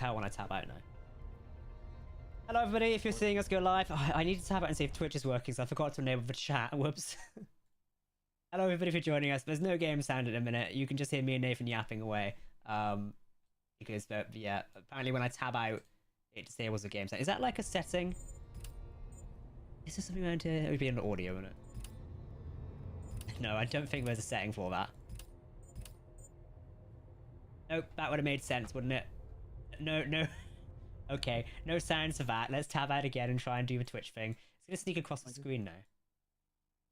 tell when I tab out now. Hello everybody, if you're seeing us go live, I need to tab out and see if Twitch is working, so I forgot to enable the chat. Whoops. Hello everybody for joining us. There's no game sound in a minute. You can just hear me and Nathan yapping away. Because, yeah, apparently when I tab out, it disables the game sound. Is that like a setting? Is there something around here? It would be an audio, wouldn't it? No, I don't think there's a setting for that. Nope, that would have made sense, wouldn't it? No. Okay, no sounds for that. Let's tab out again and try and do the Twitch thing. It's going to sneak across the screen now.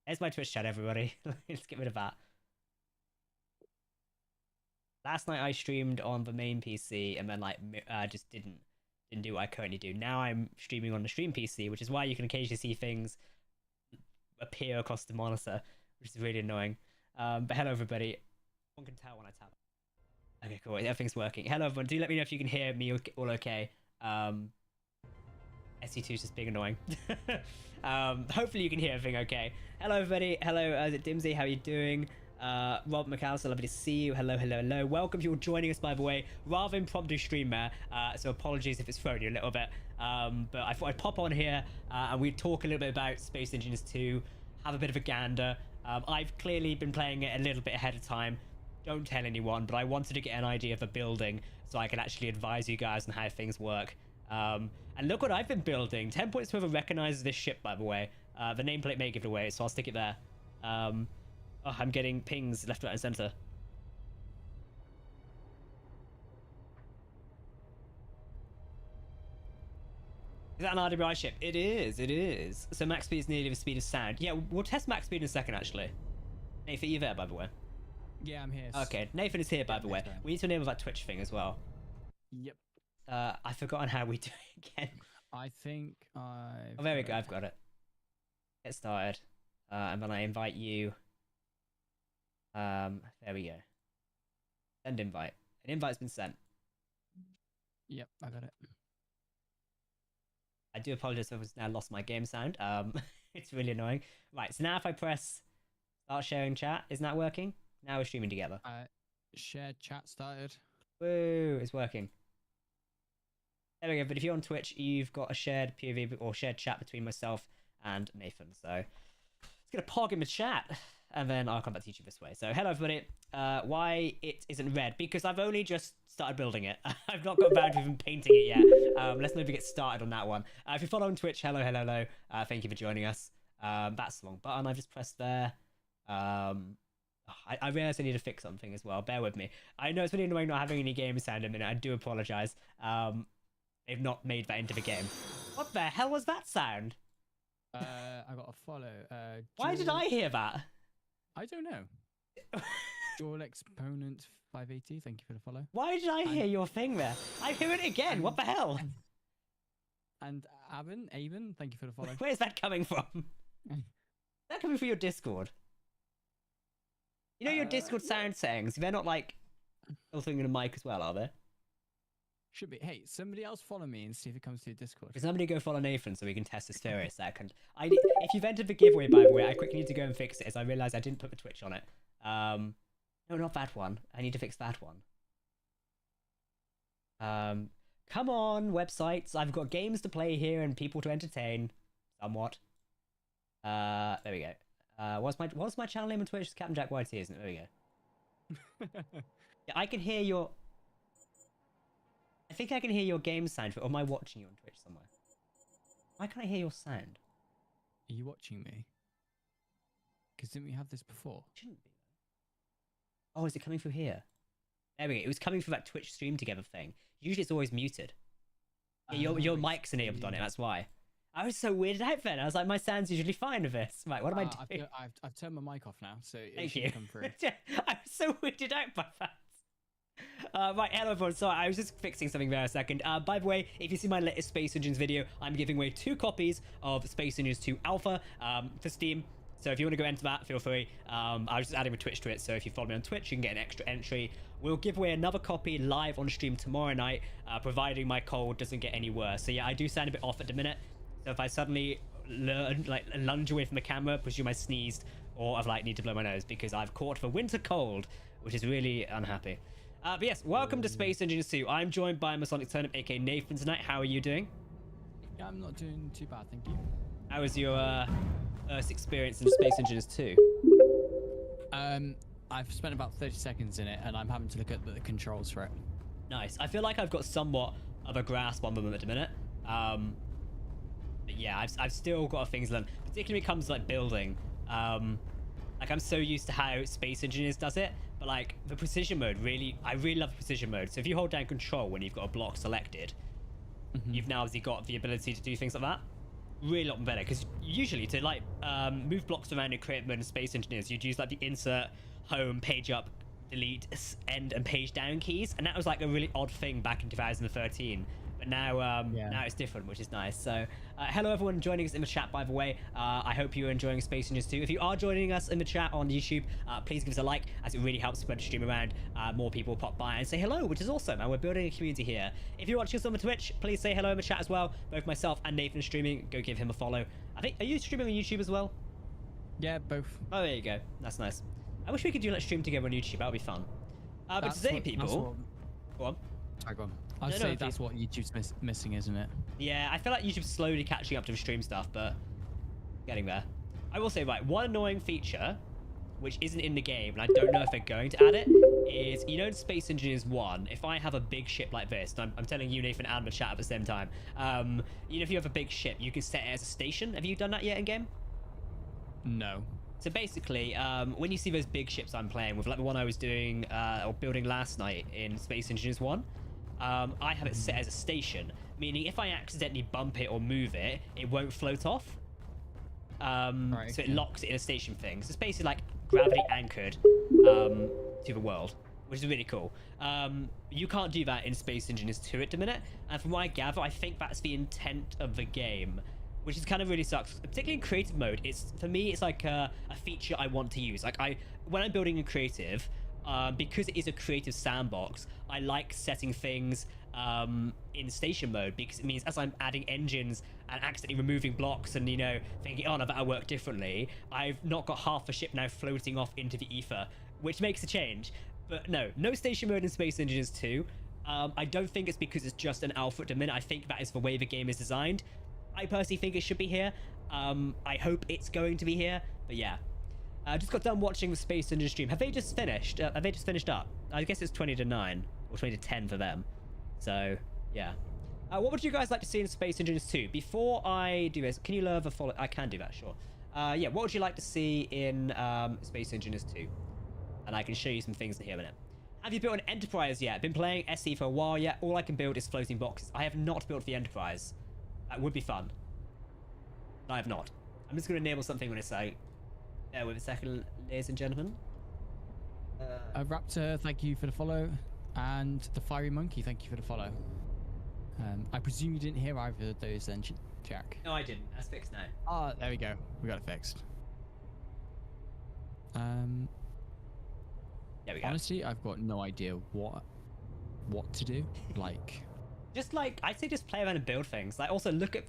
There's my Twitch chat, everybody. Let's get rid of that. Last night I streamed on the main PC and then like just didn't do what I currently do. Now I'm streaming on the stream PC, which is why you can occasionally see things appear across the monitor, which is really annoying. But hello everybody. One can tell when I tab. Okay, cool. Everything's working. Hello everyone. Do let me know if you can hear me all okay. SC2 is just being annoying. Hopefully you can hear everything okay. Hello everybody. Hello, is it Dimsy? How are you doing? Rob McAllister, lovely to see you. Hello. Welcome if you're joining us, by the way. Rather impromptu stream there, so apologies if it's thrown you a little bit. But I thought I'd pop on here and we'd talk a little bit about Space Engineers 2, have a bit of a gander. I've clearly been playing it a little bit ahead of time. Don't tell anyone, but I wanted to get an idea of the building so I can actually advise you guys on how things work. And look what I've been building. 10 points whoever recognizes this ship, by the way. The nameplate may give it away, so I'll stick it there. Oh, I'm getting pings left, right, and center. Is that an RWI ship? It is. So max speed is nearly the speed of sound. Yeah, we'll test max speed in a second, actually. Nathan, are you there, by the way? Yeah, I'm here. Okay, Nathan is here, by the way. We need to enable that Twitch thing as well. Yep. I've forgotten how we do it again. I think Oh, there we go. I've got it. Get started. And then I invite you. There we go. Send invite. An invite's been sent. Yep, I got it. I do apologize if I've now lost my game sound. It's really annoying. Right, so now if I press start sharing chat, isn't that working? Now we're streaming together. Shared chat started. Woo, it's working. There we go, but if you're on Twitch, you've got a shared POV or shared chat between myself and Nathan. So let's get a pog in the chat, and then I'll come back to teach you this way. So hello everybody. Why it isn't red? Because I've only just started building it. I've not got around to even painting it yet. Let's maybe get started on that one. If you follow on Twitch, hello. Thank you for joining us. That's the wrong button I've just pressed there. I realized I need to fix something as well. Bear with me. I know it's really annoying not having any game sound in a minute. I do apologize. They've not made that into the game. What the hell was that sound? I got a follow. Why did I hear that? I don't know. Dual Exponent 580, thank you for the follow. Why did I hear your thing there? I hear it again. What the hell? And Aben, thank you for the follow. Where's that coming from? Is that coming from your Discord? You know your Discord sound settings, they're not like filtering in a mic as well, are they? Should be. Hey, somebody else follow me and see if it comes to your Discord. Can somebody go follow Nathan so we can test this theory a second? If you've entered the giveaway, by the way, I quickly need to go and fix it as I realised I didn't put the Twitch on it. No, not that one. I need to fix that one. Come on, websites. I've got games to play here and people to entertain. Somewhat. There we go. What's my channel name on Twitch? It's Captain Jack YT, isn't it? There we go. Yeah, I can hear your... I think I can hear your game sound, or am I watching you on Twitch somewhere? Why can't I hear your sound? Are you watching me? Because didn't we have this before? It shouldn't be. Oh, is it coming through here? There we go. It was coming through that Twitch stream together thing. Usually it's always muted. Yeah, your mic's enabled on it, that's why. I was so weirded out then. I was like, my sound's usually fine with this. Right, what am I doing? I've turned my mic off now, so it should come through. I was so weirded out by that. Right, hello everyone. Sorry, I was just fixing something there a second. By the way, if you see my latest Space Engines video, I'm giving away 2 copies of Space Engines 2 Alpha for Steam. So if you want to go enter that, feel free. I was just adding a Twitch to it, so if you follow me on Twitch, you can get an extra entry. We'll give away another copy live on stream tomorrow night, providing my cold doesn't get any worse. So yeah, I do sound a bit off at the minute. So if I suddenly lunge away from the camera, presume I sneezed, or I've need to blow my nose because I've caught the winter cold, which is really unhappy. But yes, welcome to Space Engineers 2. I'm joined by Masonic Turnip, aka Nathan, tonight. How are you doing? Yeah, I'm not doing too bad, thank you. How was your first experience in Space Engineers 2? I've spent about 30 seconds in it, and I'm having to look at the controls for it. Nice. I feel like I've got somewhat of a grasp on them at the minute. But yeah, I've still got things to learn, particularly when it comes to like building. Like I'm so used to how Space Engineers does it, but like the precision mode, I really love the precision mode. So if you hold down control when you've got a block selected, you've now obviously got the ability to do things like that. Really a lot better, because usually to like move blocks around in creative mode in Space Engineers, you'd use like the insert, home, page up, delete, end, and page down keys, and that was like a really odd thing back in 2013. But now, now it's different, which is nice. So, hello everyone joining us in the chat, by the way. I hope you're enjoying Space Engineers 2. If you are joining us in the chat on YouTube, please give us a like, as it really helps spread the stream around. More people pop by and say hello, which is awesome. And we're building a community here. If you're watching us on the Twitch, please say hello in the chat as well. Both myself and Nathan are streaming. Go give him a follow. I think, are you streaming on YouTube as well? Yeah, both. Oh, there you go. That's nice. I wish we could do like stream together on YouTube. That would be fun. But today, people... Go on. Sorry, go on. I'd say that's what YouTube's missing, isn't it? Yeah, I feel like YouTube's slowly catching up to the stream stuff, but getting there. I will say, right, one annoying feature, which isn't in the game, and I don't know if they're going to add it, is, you know, in Space Engineers 1, if I have a big ship like this, and I'm telling you, Nathan, and the chat at the same time, you know, if you have a big ship, you can set it as a station. Have you done that yet in-game? No. So basically, when you see those big ships I'm playing with, like the one I was doing, or building last night in Space Engineers 1, I have it set as a station, meaning if I accidentally bump it or move it, it won't float off. Right, so it locks it in a station thing. So it's basically like gravity anchored to the world, which is really cool. You can't do that in Space Engineers 2 at the minute, and from what I gather, I think that's the intent of the game, which is kind of really sucks. Particularly in creative mode, for me, it's like a feature I want to use. Like when I'm building in creative, because it is a creative sandbox, I like setting things in station mode, because it means as I'm adding engines and accidentally removing blocks and, you know, thinking, oh no, that'll work differently, I've not got half a ship now floating off into the ether, which makes a change. But no station mode in Space Engineers 2. I don't think it's because it's just an alpha at the minute. I think that is the way the game is designed. I personally think it should be here. I hope it's going to be here, but yeah. I just got done watching the Space Engineers stream. Have they just finished? Have they just finished up? I guess it's 20 to 9 or 20 to 10 for them. So yeah. What would you guys like to see in Space Engineers 2? Before I do this, can you leave a follow? I can do that, sure. Yeah, what would you like to see in Space Engineers 2? And I can show you some things in here in a minute. Have you built an Enterprise yet? Been playing SE for a while yet. All I can build is floating boxes. I have not built the Enterprise. That would be fun. I have not. I'm just going to enable something when I say. Bear with a second, ladies and gentlemen. Raptor, thank you for the follow. And the Fiery Monkey, thank you for the follow. I presume you didn't hear either of those then, Jack? No, I didn't. That's fixed now. Ah, there we go. We got it fixed. There we go. Honestly, I've got no idea what to do. Like... Just like, I'd say just play around and build things. Like, also look at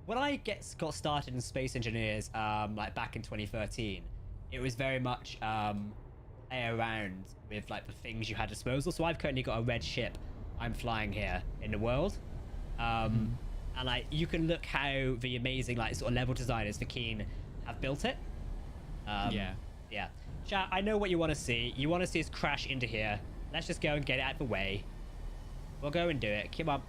when I got started in Space Engineers, like back in 2013, it was very much play around with like the things you had at disposal. So I've currently got a red ship I'm flying here in the world, and like you can look how the amazing like sort of level designers for Keen have built it. Yeah. Chat, I know what you want to see. You want to see us crash into here. Let's just go and get it out of the way. We'll go and do it. Come on.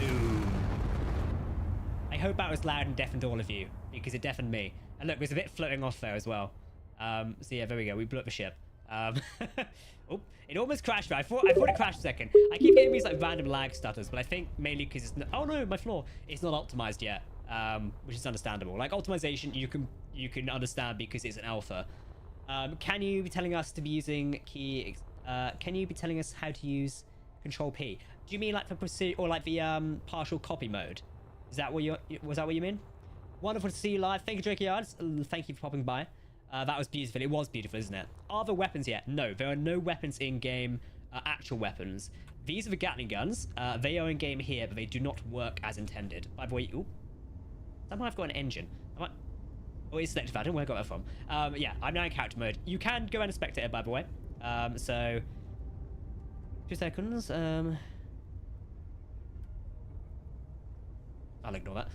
Ooh. I hope that was loud and deafened all of you, because it deafened me. And look, there's a bit floating off there as well. So yeah, there we go. We blew up the ship. Oh, it almost crashed. I thought it crashed a second. I keep getting these like random lag stutters, but I think mainly because it's oh no, my floor. It's not optimized yet, which is understandable. Like optimization, you can understand because it's an alpha. Can you be telling us to be using key? Can you be telling us how to use Control P? Do you mean like for precision or like the partial copy mode? Was that what you mean? Wonderful to see you live. Thank you, Drake Yards. Thank you for popping by. That was beautiful. It was beautiful, isn't it? Are there weapons yet? No, there are no weapons in game. Actual weapons. These are the Gatling guns. They are in game here, but they do not work as intended. By the way, ooh, somehow I've got an engine. Oh, it's selective. I don't know where I got that from. Yeah, I'm now in character mode. You can go around and spectate, by the way. So 2 seconds. I'll ignore that.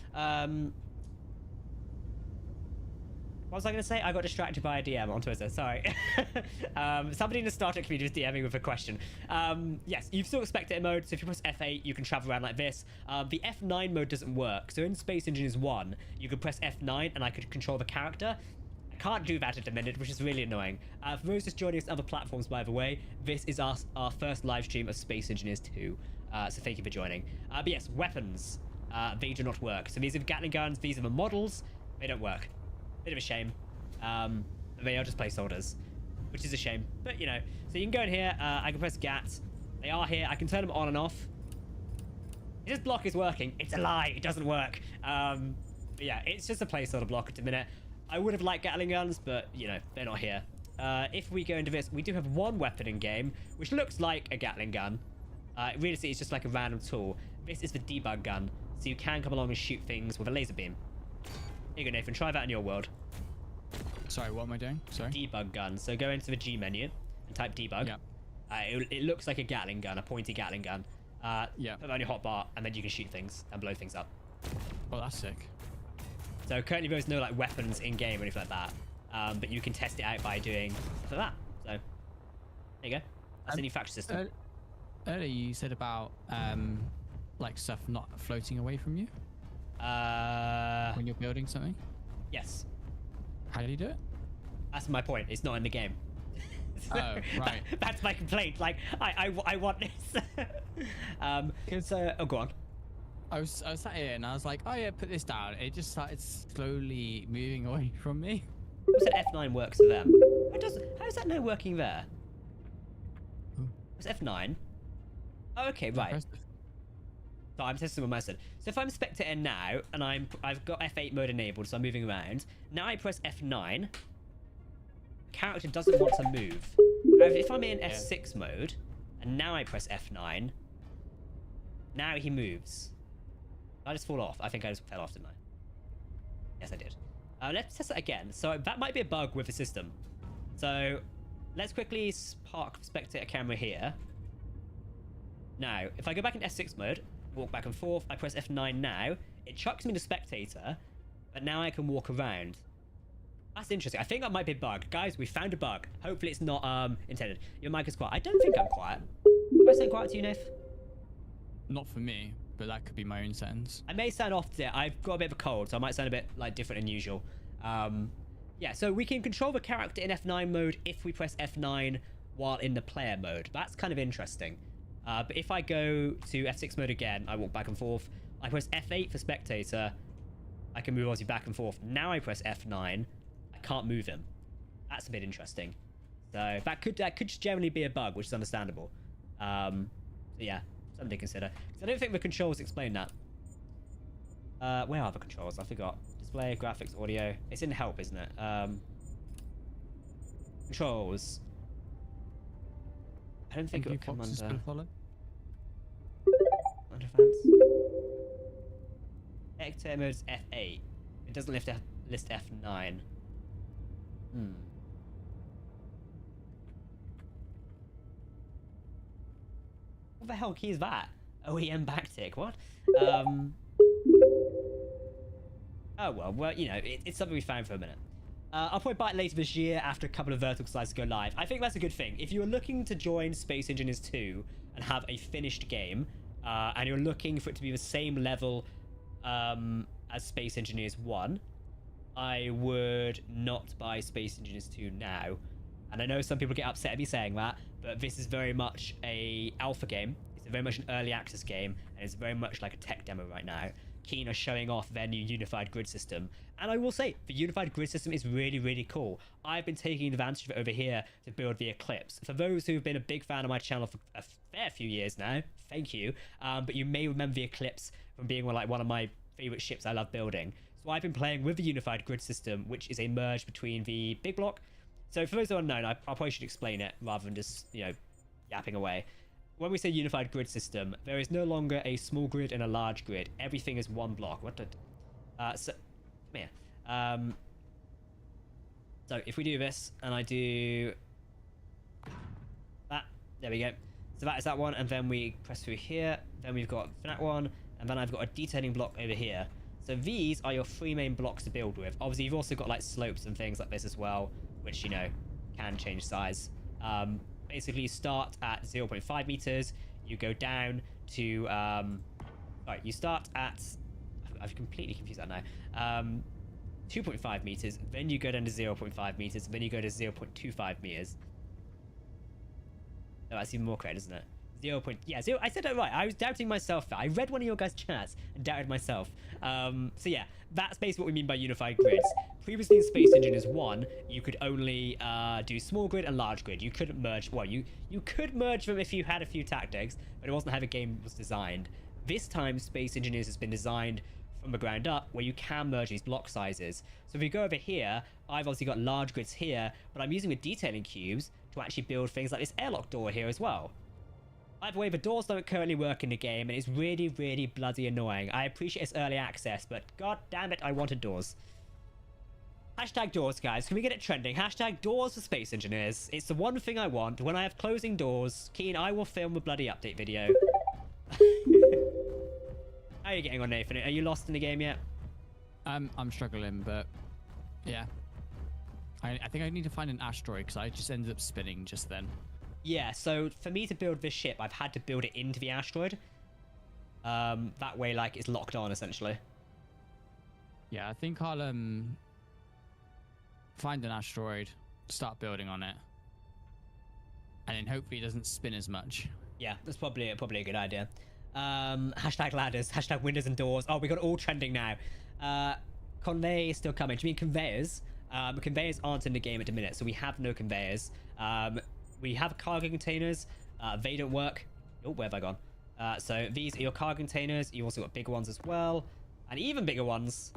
What was I going to say? I got distracted by a DM on Twitter. Sorry. Somebody in the Star Trek community was DMing with a question. Yes, you've still got spectator mode. So if you press F8, you can travel around like this. The F9 mode doesn't work. So in Space Engineers 1, you could press F9 and I could control the character. I can't do that at the minute, which is really annoying. For those just joining us on other platforms, by the way, this is our first live stream of Space Engineers 2. So thank you for joining. But yes, weapons. They do not work. So these are Gatling guns. These are the models. They don't work. Bit of a shame. They are just placeholders, which is a shame. But, you know, so you can go in here. I can press GAT. They are here. I can turn them on and off. This block is working. It's a lie. It doesn't work. But yeah, it's just a placeholder block at the minute. I would have liked Gatling guns, but, you know, they're not here. If we go into this, we do have one weapon in game, which looks like a Gatling gun. Really, it's just like a random tool. This is the debug gun, so you can come along and shoot things with a laser beam. Here you go, Nathan. Try that in your world. Sorry, what am I doing? Sorry. Debug gun. So go into the G menu and type debug. Yeah. It looks like a Gatling gun, a pointy Gatling gun. Yeah. Put that on your hotbar, and then you can shoot things and blow things up. Oh, that's sick. So currently there's no like weapons in game or anything like that, but you can test it out by doing stuff like that. So there you go. That's a new faction system. Earlier you said about like stuff not floating away from you when you're building something. Yes. How do you do it? That's my point. It's not in the game. Oh, right. That's my complaint. Like, I want this. Oh, go on. I was sat here and I was like, oh yeah, put this down. It just started slowly moving away from me. Who said F9 works for them? How is that no working there? It's F9. Oh, okay, right. So I'm testing with my side. So if I'm spectator now, and I've got F8 mode enabled, so I'm moving around. Now I press F9. Character doesn't want to move. However, if I'm in F6 mode, and now I press F9, now he moves. I just fall off. I think I just fell off, didn't I? Yes, I did. Let's test it again. So that might be a bug with the system. So let's quickly park spectator camera here. Now, if I go back in F6 mode, walk back and forth, I press F9 now, it chucks me to spectator, but now I can walk around. That's interesting. I think that might be a bug. Guys, we found a bug. Hopefully it's not intended. Your mic is quiet. I don't think I'm quiet. Am I saying quiet to you, Nath? Not for me, but that could be my own sentence. I may sound off today. I've got a bit of a cold, so I might sound a bit like different than usual. Yeah, so we can control the character in F9 mode if we press F9 while in the player mode. That's kind of interesting. But if I go to F6 mode again, I walk back and forth. I press F8 for spectator. I can move obviously back and forth. Now I press F9. I can't move him. That's a bit interesting. So that could just generally be a bug, which is understandable. So yeah, something to consider. Because I don't think the controls explain that. Where are the controls? I forgot. Display, graphics, audio. It's in help, isn't it? Controls. I don't think it would come under advanced. X mode is F8. It doesn't list F9. What the hell key is that? OEM backtick. What? Oh well, you know, it's something we found for a minute. I'll probably buy it later this year after a couple of vertical slices go live. I think that's a good thing. If you're looking to join Space Engineers 2 and have a finished game, and you're looking for it to be the same level as Space Engineers 1, I would not buy Space Engineers 2 now. And I know some people get upset at me saying that, but this is very much a alpha game. It's very much an early access game, and it's very much like a tech demo right now. Keen are showing off their new unified grid system, and I will say the unified grid system is really, really cool. I've been taking advantage of it over here to build the Eclipse. For those who've been a big fan of my channel for a fair few years now, thank you. But you may remember the Eclipse from being one of my favorite ships I love building. So I've been playing with the unified grid system, which is a merge between the big block. So for those who are unknown, I probably should explain it rather than just, you know, yapping away. When we say unified grid system, there is no longer a small grid and a large grid. Everything is one block. So, come here. So if we do this and I do that, there we go. So that is that one, and then we press through here. Then we've got that one, and then I've got a detailing block over here. So these are your 3 main blocks to build with. Obviously, you've also got like slopes and things like this as well, which, you know, can change size. Basically, you start at 0.5 meters. You go down to... Sorry, you start at... I've completely confused that now. 2.5 meters. Then you go down to 0.5 meters. Then you go to 0.25 meters. No, that's even more correct, isn't it? 0. Yeah, 0. I said that right. I was doubting myself there. I read one of your guys' chats and doubted myself. So yeah, that's basically what we mean by unified grids. Previously in Space Engineers 1, you could only do small grid and large grid. You couldn't merge. Well, you could merge them if you had a few tactics, but it wasn't how the game was designed. This time, Space Engineers has been designed from the ground up where you can merge these block sizes. So if we go over here, I've obviously got large grids here, but I'm using the detailing cubes to actually build things like this airlock door here as well. By the way, the doors don't currently work in the game, and it's really, really bloody annoying. I appreciate it's early access, but god damn it, I wanted doors. Hashtag doors, guys. Can we get it trending? Hashtag doors for Space Engineers. It's the one thing I want. When I have closing doors, Keen, I will film a bloody update video. How are you getting on, Nathan? Are you lost in the game yet? I'm struggling, but yeah. I think I need to find an asteroid because I just ended up spinning just then. Yeah, so for me to build this ship, I've had to build it into the asteroid. That way, like, it's locked on, essentially. Yeah, I think I'll find an asteroid, start building on it, and then hopefully it doesn't spin as much. Yeah, that's probably a good idea. Hashtag ladders, hashtag windows and doors. Oh, we got all trending now. Convey is still coming. Do you mean conveyors? Conveyors aren't in the game at the minute, so we have no conveyors. We have cargo containers. They don't work. Oh, where have I gone? So these are your cargo containers. You also got bigger ones as well, and even bigger ones,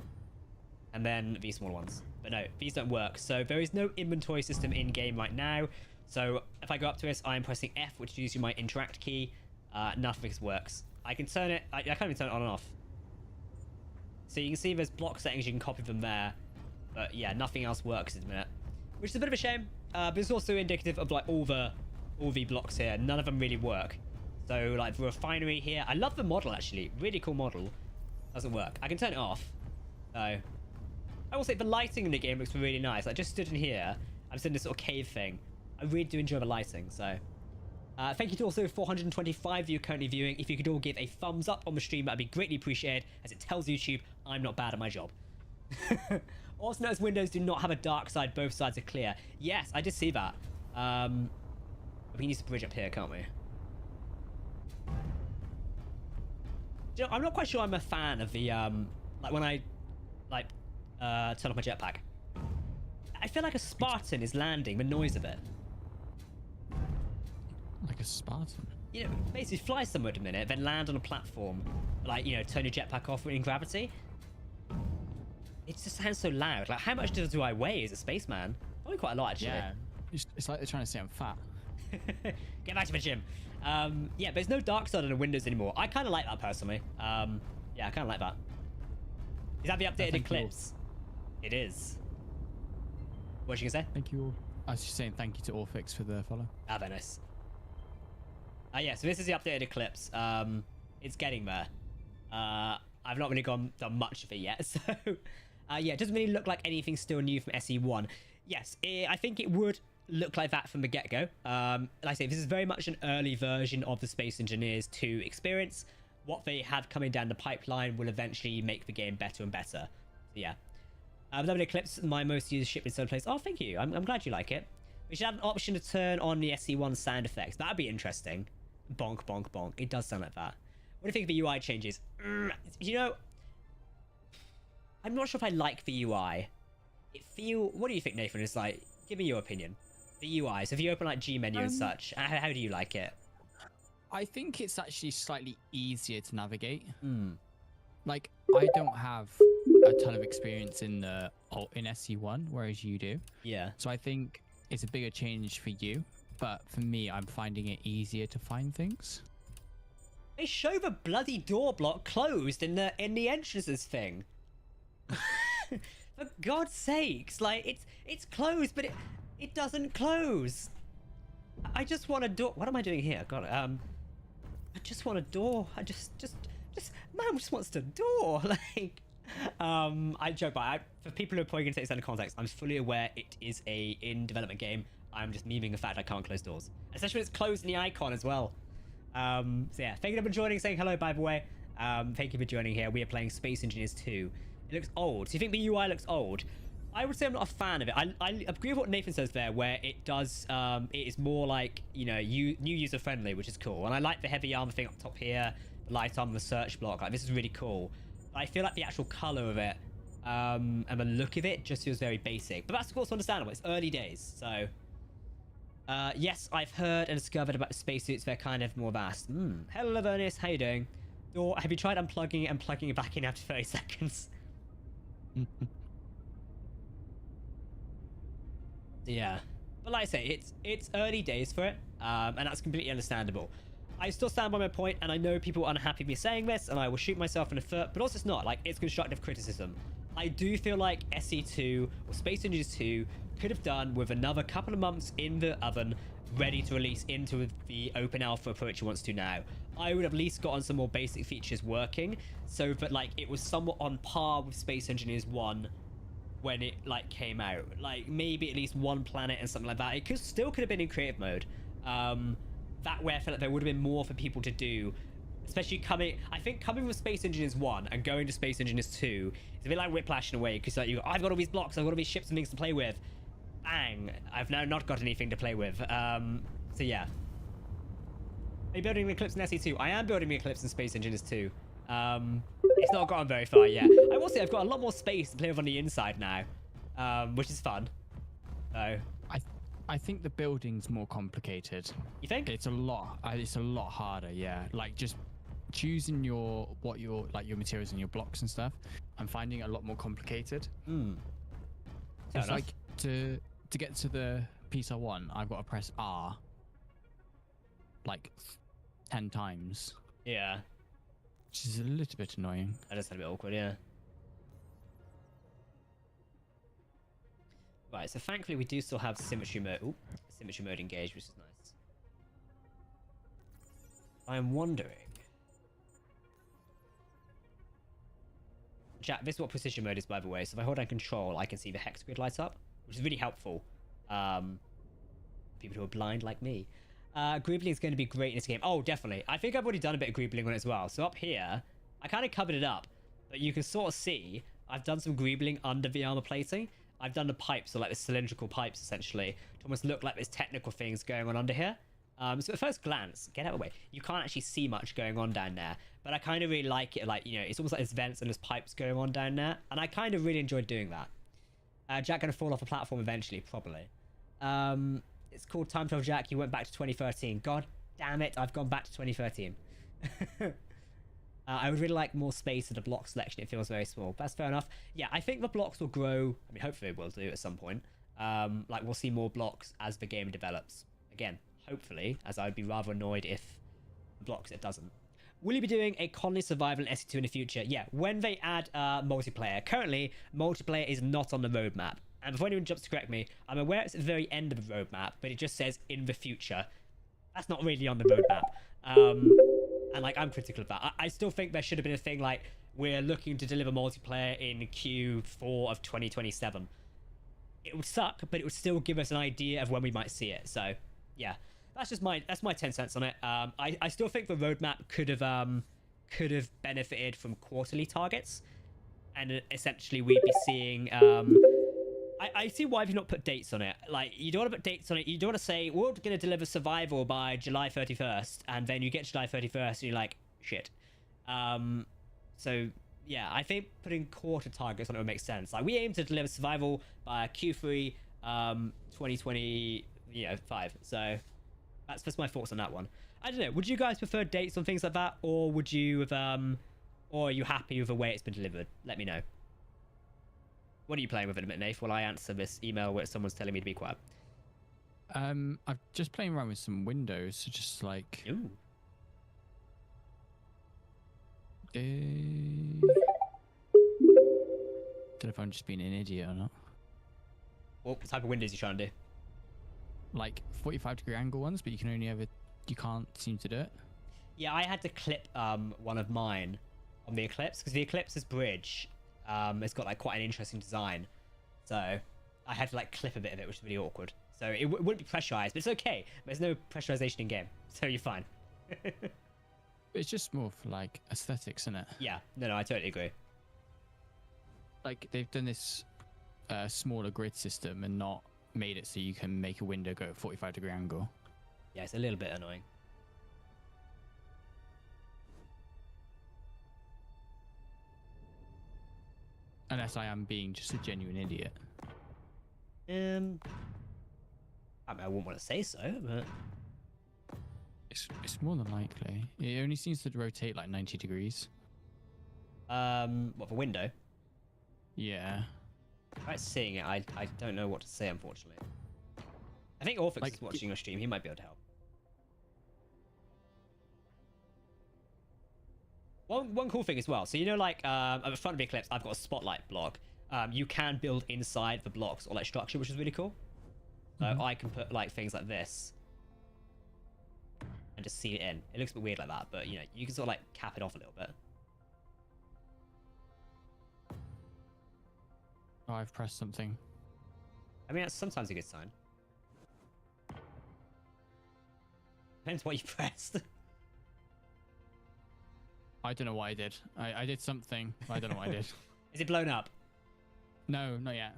and then these small ones. But no, these don't work. So there is no inventory system in game right now. So if I go up to this, I'm pressing F, which is usually my interact key. Nothing works. I can turn it. I can't even turn it on and off. So you can see there's block settings. You can copy them there. But yeah, nothing else works at the minute, which is a bit of a shame. But it's also indicative of like all the blocks here. None of them really work. So like the refinery here, I love the model actually. Really cool model. Doesn't work. I can turn it off. So I will say the lighting in the game looks really nice. I just stood in here. I'm sitting in this sort of cave thing. I really do enjoy the lighting. So thank you to also 425 of you currently viewing. If you could all give a thumbs up on the stream, that'd be greatly appreciated, as it tells YouTube I'm not bad at my job. Also notice windows do not have a dark side. Both sides are clear. Yes, I did see that. We can use the bridge up here, can't we? You know, I'm not quite sure I'm a fan of the like when I like turn off my jetpack. I feel like a Spartan is landing. The noise of it. Like a Spartan? You know, basically fly somewhere in a minute, then land on a platform. Like, you know, turn your jetpack off in gravity. It just sounds so loud. Like, how much do I weigh as a spaceman? Probably quite a lot, actually. Yeah. It's like they're trying to say I'm fat. Get back to the gym. Yeah, but there's no dark side on the windows anymore. I kind of like that, personally. Yeah, I kind of like that. Is that the updated Eclipse? It is. What was you going to say? Thank you all. I was just saying thank you to Orfix for the follow. Ah, very nice. Yeah, so this is the updated Eclipse. It's getting there. I've not really done much of it yet, so... yeah, it doesn't really look like anything still new from SE1. Yes, I think it would look like that from the get-go. Like I say, this is very much an early version of the Space Engineers 2 experience. What they have coming down the pipeline will eventually make the game better and better. So, yeah. Another Eclipse, my most used ship in third place. Oh, thank you. I'm glad you like it. We should have an option to turn on the SE1 sound effects. That'd be interesting. Bonk, bonk, bonk. It does sound like that. What do you think of the UI changes? You know, I'm not sure if I like the UI. What do you think, Nathan? It's like, give me your opinion. The UI. So if you open like G menu and such, how do you like it? I think it's actually slightly easier to navigate. Like, I don't have a ton of experience in SE1, whereas you do. Yeah. So I think it's a bigger change for you, but for me, I'm finding it easier to find things. They show the bloody door block closed in the entrances thing. For God's sakes, like it's closed, but it doesn't close. I just want a door. What am I doing here? God, I just want a door. I just man just wants a door. Like, I joke, but for people who are probably going to take this out of context, I'm fully aware it is a in development game. I'm just memeing the fact I can't close doors, especially when it's closed in the icon as well. So yeah, thank you for joining, saying hello, by the way. Thank you for joining here. We are playing Space Engineers 2. It looks old. So you think the UI looks old? I would say I'm not a fan of it. I agree with what Nathan says there, where it does, it is more like, you know, new user friendly, which is cool. And I like the heavy armor thing up top here, the light armor, the search block. Like, this is really cool. But I feel like the actual color of it, and the look of it just feels very basic. But that's of course understandable. It's early days, so. Yes, I've heard and discovered about the spacesuits. They're kind of more vast. Hello, Vernis. How you doing? Or have you tried unplugging it and plugging it back in after 30 seconds? Yeah. But like I say, it's early days for it, and that's completely understandable. I still stand by my point, and I know people are unhappy with me saying this, and I will shoot myself in the foot, but also it's not. Like, it's constructive criticism. I do feel like SE2 or Space Engineers 2 could have done with another couple of months in the oven, ready to release into the open alpha approach it wants to now. I would have at least gotten some more basic features working, so that like it was somewhat on par with Space Engineers 1 when it like came out. Like maybe at least one planet and something like that. It still could have been in creative mode. That way I feel like there would have been more for people to do. Especially coming from Space Engineers 1 and going to Space Engineers 2, it's a bit like Whiplash in a way, because like I've got all these blocks, I've got all these ships and things to play with. Bang! I've now not got anything to play with. So yeah. Are you building the Eclipse in SE2? I am building the Eclipse in Space Engineers 2. It's not gotten very far yet. I will say I've got a lot more space to play with on the inside now, which is fun. So I think the building's more complicated. You think? It's a lot harder. Yeah, like just choosing your materials and your blocks and stuff. I'm finding it a lot more complicated. It's like to get to the piece I want, I've got to press R like 10 times. Yeah. Which is a little bit annoying. That is a bit awkward, yeah. Right, so thankfully we do still have symmetry mode. Ooh, symmetry mode engaged, which is nice. I'm wondering. Chat, this is what precision mode is, by the way. So if I hold down control, I can see the hex grid light up, which is really helpful. People who are blind like me. Greebling is going to be great in this game. Oh, definitely. I think I've already done a bit of greebling on it as well. So up here, I kind of covered it up, but you can sort of see I've done some greebling under the armor plating. I've done the pipes, so like the cylindrical pipes, essentially, to almost look like there's technical things going on under here. So at first glance, get out of the way, you can't actually see much going on down there, but I kind of really like it. Like, you know, it's almost like there's vents and there's pipes going on down there, and I kind of really enjoyed doing that. Jack gonna fall off a platform eventually, probably. It's called Time Travel Jack. You went back to 2013. God damn it, I've gone back to 2013. I would really like more space in the block selection. It feels very small. That's fair enough. Yeah, I think the blocks will grow. I mean, hopefully it will do at some point. Like, we'll see more blocks as the game develops. Again, hopefully, as I'd be rather annoyed if blocks it doesn't. Will you be doing a colony survival in SE2 in the future? Yeah, when they add multiplayer. Currently, multiplayer is not on the roadmap. And before anyone jumps to correct me, I'm aware it's at the very end of the roadmap, but it just says in the future. That's not really on the roadmap. And like, I'm critical of that. I still think there should have been a thing like, we're looking to deliver multiplayer in Q4 of 2027. It would suck, but it would still give us an idea of when we might see it. So yeah, that's my 10 cents on it. I still think the roadmap could have benefited from quarterly targets, and essentially we'd be seeing I see why you've not put dates on it. Like, you don't want to put dates on it. You don't want to say, we're going to deliver survival by July 31st, and then you get July 31st and you're like, shit. So yeah, I think putting quarter targets on it would make sense. Like, we aim to deliver survival by Q3 2025. So that's my thoughts on that one. I don't know, would you guys prefer dates on things like that, or would you have or are you happy with the way it's been delivered? Let me know. What are you playing with in a minute, Nath, while I answer this email where someone's telling me to be quiet? I'm just playing around with some windows, so just like... Ooh. Don't know if I'm just being an idiot or not. What type of windows are you trying to do? Like 45-degree angle ones, but you can't seem to do it. Yeah, I had to clip one of mine on the Eclipse because the Eclipse's bridge it's got like quite an interesting design. So I had to like clip a bit of it, which is really awkward. So it wouldn't be pressurized, but it's okay. There's no pressurization in game, so you're fine. It's just more for like aesthetics, isn't it? Yeah, no, I totally agree. Like they've done this smaller grid system and not made it so you can make a window go at 45-degree angle. Yeah, it's a little bit annoying. Unless I am being just a genuine idiot. I mean, I wouldn't want to say so, but it's more than likely. It only seems to rotate like 90 degrees. What, for window? Yeah. Right, seeing it, I don't know what to say, unfortunately. I think Orphix Like, is watching your stream. He might be able to help. One cool thing as well. So, you know, like, at the front of the Eclipse, I've got a spotlight block. You can build inside the blocks or, like, structure, which is really cool. So I can put, like, things like this and just seal it in. It looks a bit weird like that, but, you know, you can sort of, like, cap it off a little bit. Oh, I've pressed something. I mean, that's sometimes a good sign. Depends what you pressed. I don't know what I did. I did something. I don't know what I did. Is it blown up? No, not yet.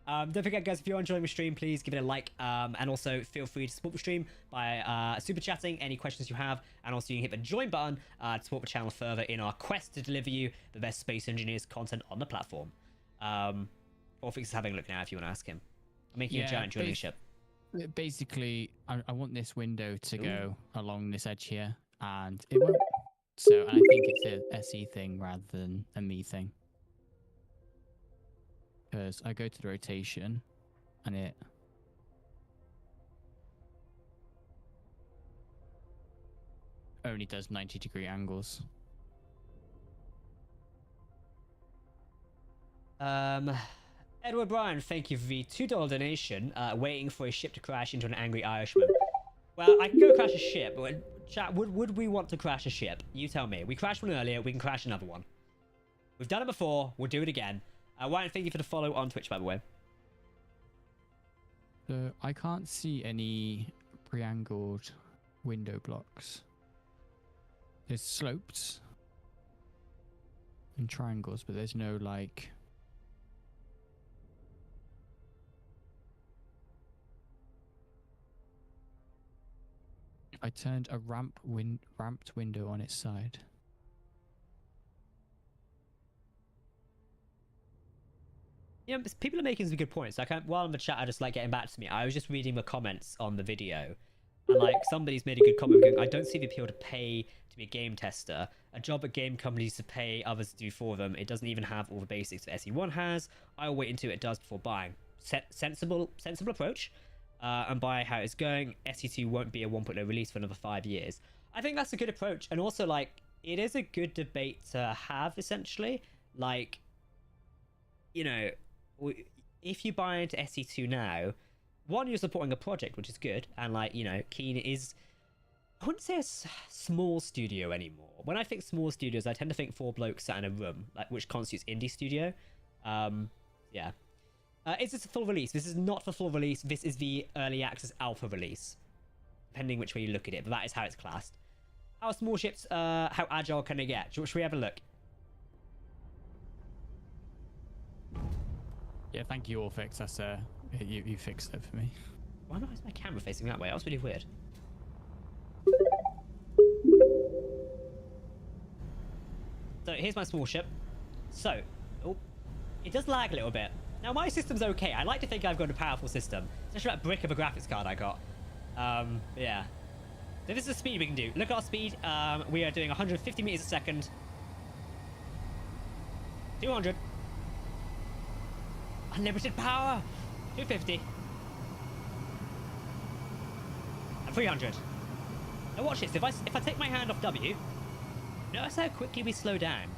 Don't forget, guys, if you're enjoying the stream, please give it a like. And also feel free to support the stream by super chatting any questions you have. And also you can hit the join button to support the channel further in our quest to deliver you the best Space Engineers content on the platform. Orphix is having a look now if you want to ask him. I'm making a giant drilling ship. Basically, I want this window to go along this edge here, and it won't. So I think it's a SE thing rather than a me thing. Because I go to the rotation, and it only does 90-degree angles. Edward Bryan, thank you for the $2 donation. Waiting for a ship to crash into an angry Irishman. Well, I can go crash a ship, but chat, would we want to crash a ship? You tell me. We crashed one earlier, we can crash another one. We've done it before, we'll do it again. Ryan, thank you for the follow on Twitch, by the way. So I can't see any pre-angled window blocks. There's slopes and triangles, but there's no like... I turned a ramped window on its side. Yeah, people are making some good points. Like, while in the chat, I just like getting back to me. I was just reading the comments on the video, and like somebody's made a good comment going, "I don't see the appeal to pay to be a game tester. A job at game companies to pay others to do for them. It doesn't even have all the basics that SE1 has. I'll wait until it does before buying." Sensible approach. And by how it's going, SE2 won't be a 1.0 release for another 5 years. I think that's a good approach, and also like it is a good debate to have. Essentially, like, you know, if you buy into SE2 now, one, you're supporting a project, which is good, and like, you know, Keen is, I wouldn't say a small studio anymore. When I think small studios, I tend to think 4 blokes sat in a room, like, which constitutes indie studio. Yeah. Is this a full release? This is not the full release. This is the early access alpha release, depending which way you look at it, but that is how it's classed. How small ships, how agile can they get? Should we have a look? Yeah, thank you, Orphix. That's you fixed it for me. Why is my camera facing that way? That was really weird. So here's my small ship. So, oh, it does lag a little bit. Now my system's okay. I like to think I've got a powerful system, especially that brick of a graphics card I got. Yeah. So this is the speed we can do. Look at our speed. We are doing 150 meters a second. 200. Unlimited power. 250. And 300. Now watch this. If I take my hand off W, notice how quickly we slow down.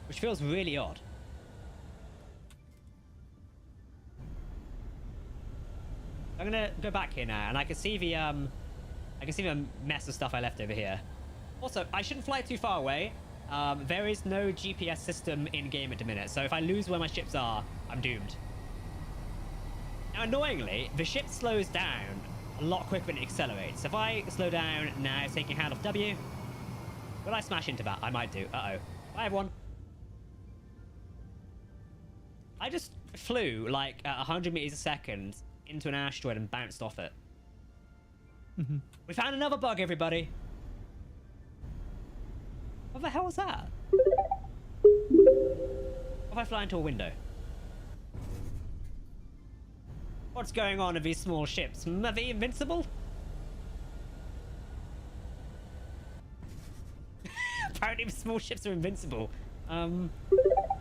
which feels really odd. I'm gonna go back here now, and I can see the mess of stuff I left over here. Also, I shouldn't fly too far away. There is no GPS system in game at the minute, so if I lose where my ships are, I'm doomed. Now, annoyingly, the ship slows down a lot quicker than it accelerates. If I slow down now, taking hand off W, will I smash into that? I might do. Uh-oh. Bye, everyone. I just flew like at 100 meters a second into an asteroid and bounced off it. We found another bug, everybody. What the hell was that? What if I fly into a window? What's going on with these small ships? Are they invincible? Apparently small ships are invincible. Did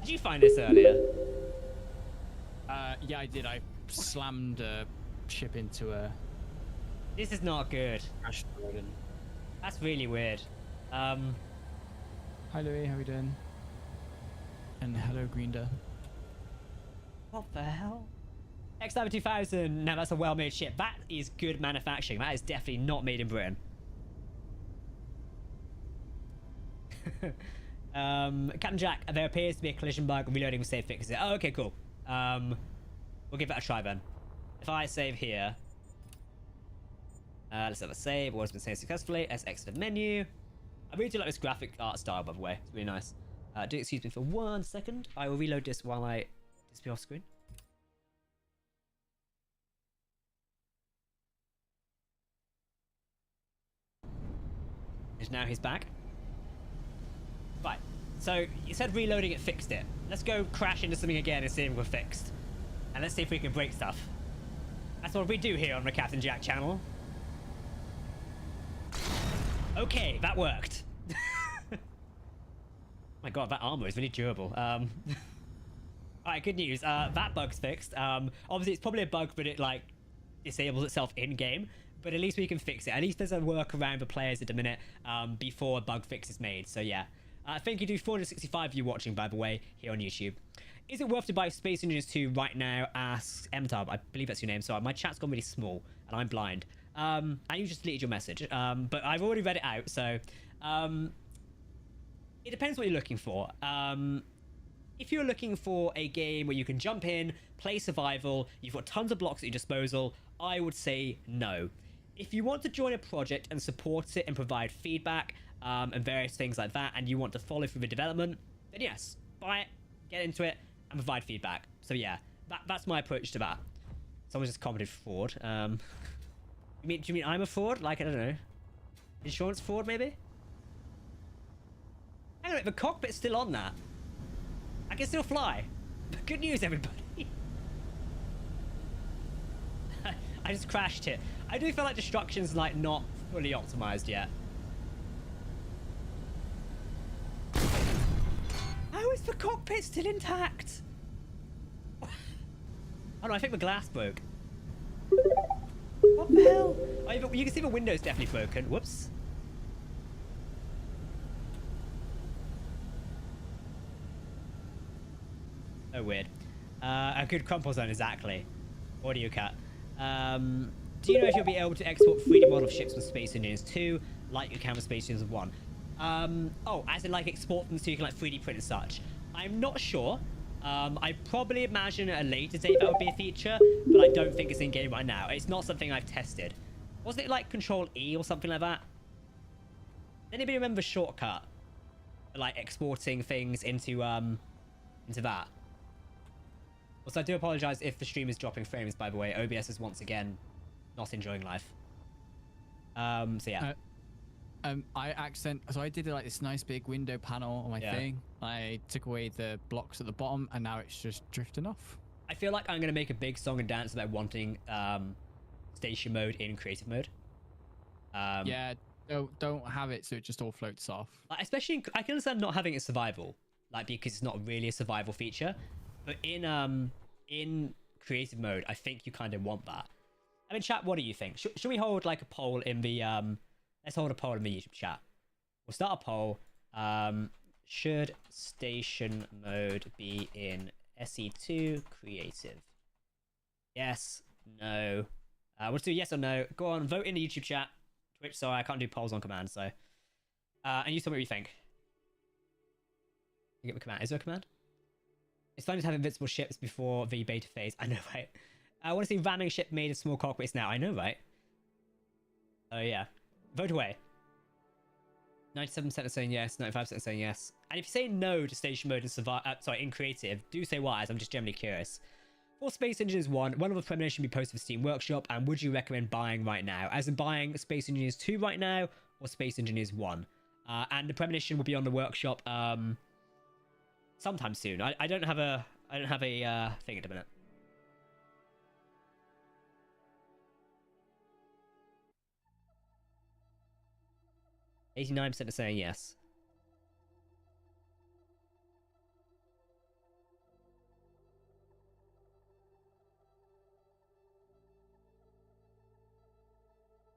you find this earlier? Yeah, I did. I slammed a ship into a... This is not good. asteroid. That's really weird. Hi, Louis. How are you doing? And hello, Greenda. What the hell? X-2000. Now that's a well-made ship. That is good manufacturing. That is definitely not made in Britain. Captain Jack, there appears to be a collision bug. Reloading will save fixes it. Oh, okay, cool. We'll give that a try then. If I save here, let's have a save. What has been saved successfully? Let's exit the menu. I really do like this graphic art style, by the way. It's really nice. Do excuse me for 1 second. I will reload this while I disappear off screen. And now he's back. Right. So you said reloading it fixed it. Let's go crash into something again and see if we're fixed. And let's see if we can break stuff. That's what we do here on the Captain Jack channel. Okay, that worked. My god, that armor is really durable. Alright, good news. That bug's fixed. Obviously, it's probably a bug, but it, like, disables itself in-game. But at least we can fix it. At least there's a workaround for players at the minute before a bug fix is made. So, yeah. Thank you to 465 of you watching, by the way, here on YouTube. Is it worth to buy Space Engineers 2 right now? Asks MTub. I believe that's your name. Sorry, my chat's gone really small, and I'm blind. And you just deleted your message. But I've already read it out, so... it depends what you're looking for. If you're looking for a game where you can jump in, play survival, you've got tons of blocks at your disposal, I would say no. If you want to join a project and support it and provide feedback and various things like that, and you want to follow through the development, then yes, buy it, get into it, and provide feedback. So yeah, that's my approach to that. Someone just commented fraud. Do you mean I'm a fraud? Like, I don't know. Insurance fraud, maybe? Hang on, the cockpit's still on that. I can still fly. Good news, everybody. I just crashed it. I do feel like destruction's like not fully optimized yet. How is the cockpit still intact? Oh no, I think the glass broke. What the hell? Oh, you can see the window's definitely broken. Whoops. Oh, weird. A good crumple zone, exactly. Audio cut. Do you know if you'll be able to export 3D model of ships with Space Engineers 2, like you can with Space Engineers 1? Oh, as in like export them so you can like 3D print and such. I'm not sure. I probably imagine at a later date that would be a feature, but I don't think it's in game right now. It's not something I've tested. Wasn't it like Control E or something like that? Anybody remember the shortcut? Like exporting things into that? Also, I do apologize if the stream is dropping frames, by the way. OBS is once again not enjoying life. So yeah. So I did like this nice big window panel on my thing. I took away the blocks at the bottom, and now it's just drifting off. I feel like I'm gonna make a big song and dance about wanting station mode in creative mode. Yeah, don't have it so it just all floats off. Especially, I can understand not having it survival, like because it's not really a survival feature. But in creative mode, I think you kind of want that. I mean, chat, what do you think? Should we hold like a poll in the let's hold a poll in the YouTube chat. We'll start a poll. should station mode be in SE2 creative? Yes, no. Let's do yes or no. Go on, vote in the YouTube chat. Twitch, sorry, I can't do polls on command, so. And you tell me what you think. You get the command. Is there a command? It's fun to have invincible ships before the beta phase. I know, right? I want to see ramming ship made of small cockpits now. I know, right? Oh, yeah. Vote away. 97% are saying yes, 95% are saying yes. And if you say no to station mode and in creative, do say why, as I'm just generally curious. For Space Engineers 1, when will the premonition be posted for Steam Workshop, and would you recommend buying right now? As in buying Space Engineers 2 right now, or Space Engineers 1? And the premonition will be on the workshop sometime soon. I don't have a thing at the minute. %89% are saying yes.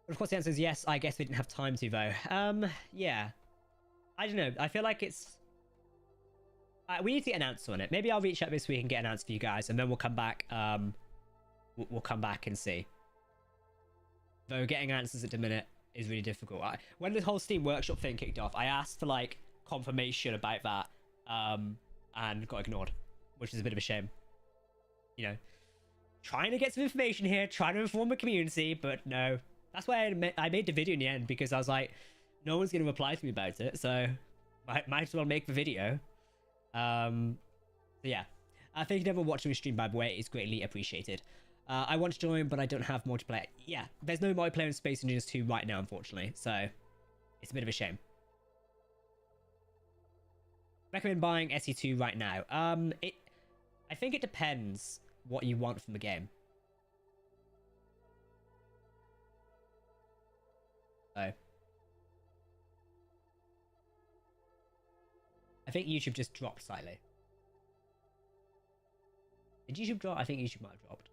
But of course the answer is yes. I guess we didn't have time to though. Yeah. I don't know. I feel like it's... we need to get an answer on it. Maybe I'll reach out this week and get an answer for you guys, and then we'll come back. We'll come back and see. Though getting answers at the minute is really difficult. When the whole Steam Workshop thing kicked off, I asked for like confirmation about that, and got ignored, which is a bit of a shame. You know, trying to get some information here, trying to inform the community, but no. That's why I made the video in the end, because I was like, no one's going to reply to me about it, so might as well make the video. So yeah. Thank you to everyone watching the stream, by the way. It's greatly appreciated. I want to join, but I don't have multiplayer. Yeah, there's no multiplayer in Space Engineers 2 right now, unfortunately, so it's a bit of a shame. Recommend buying SE2 right now. I think it depends what you want from the game. So I think YouTube just dropped slightly. Did YouTube drop? I think YouTube might have dropped.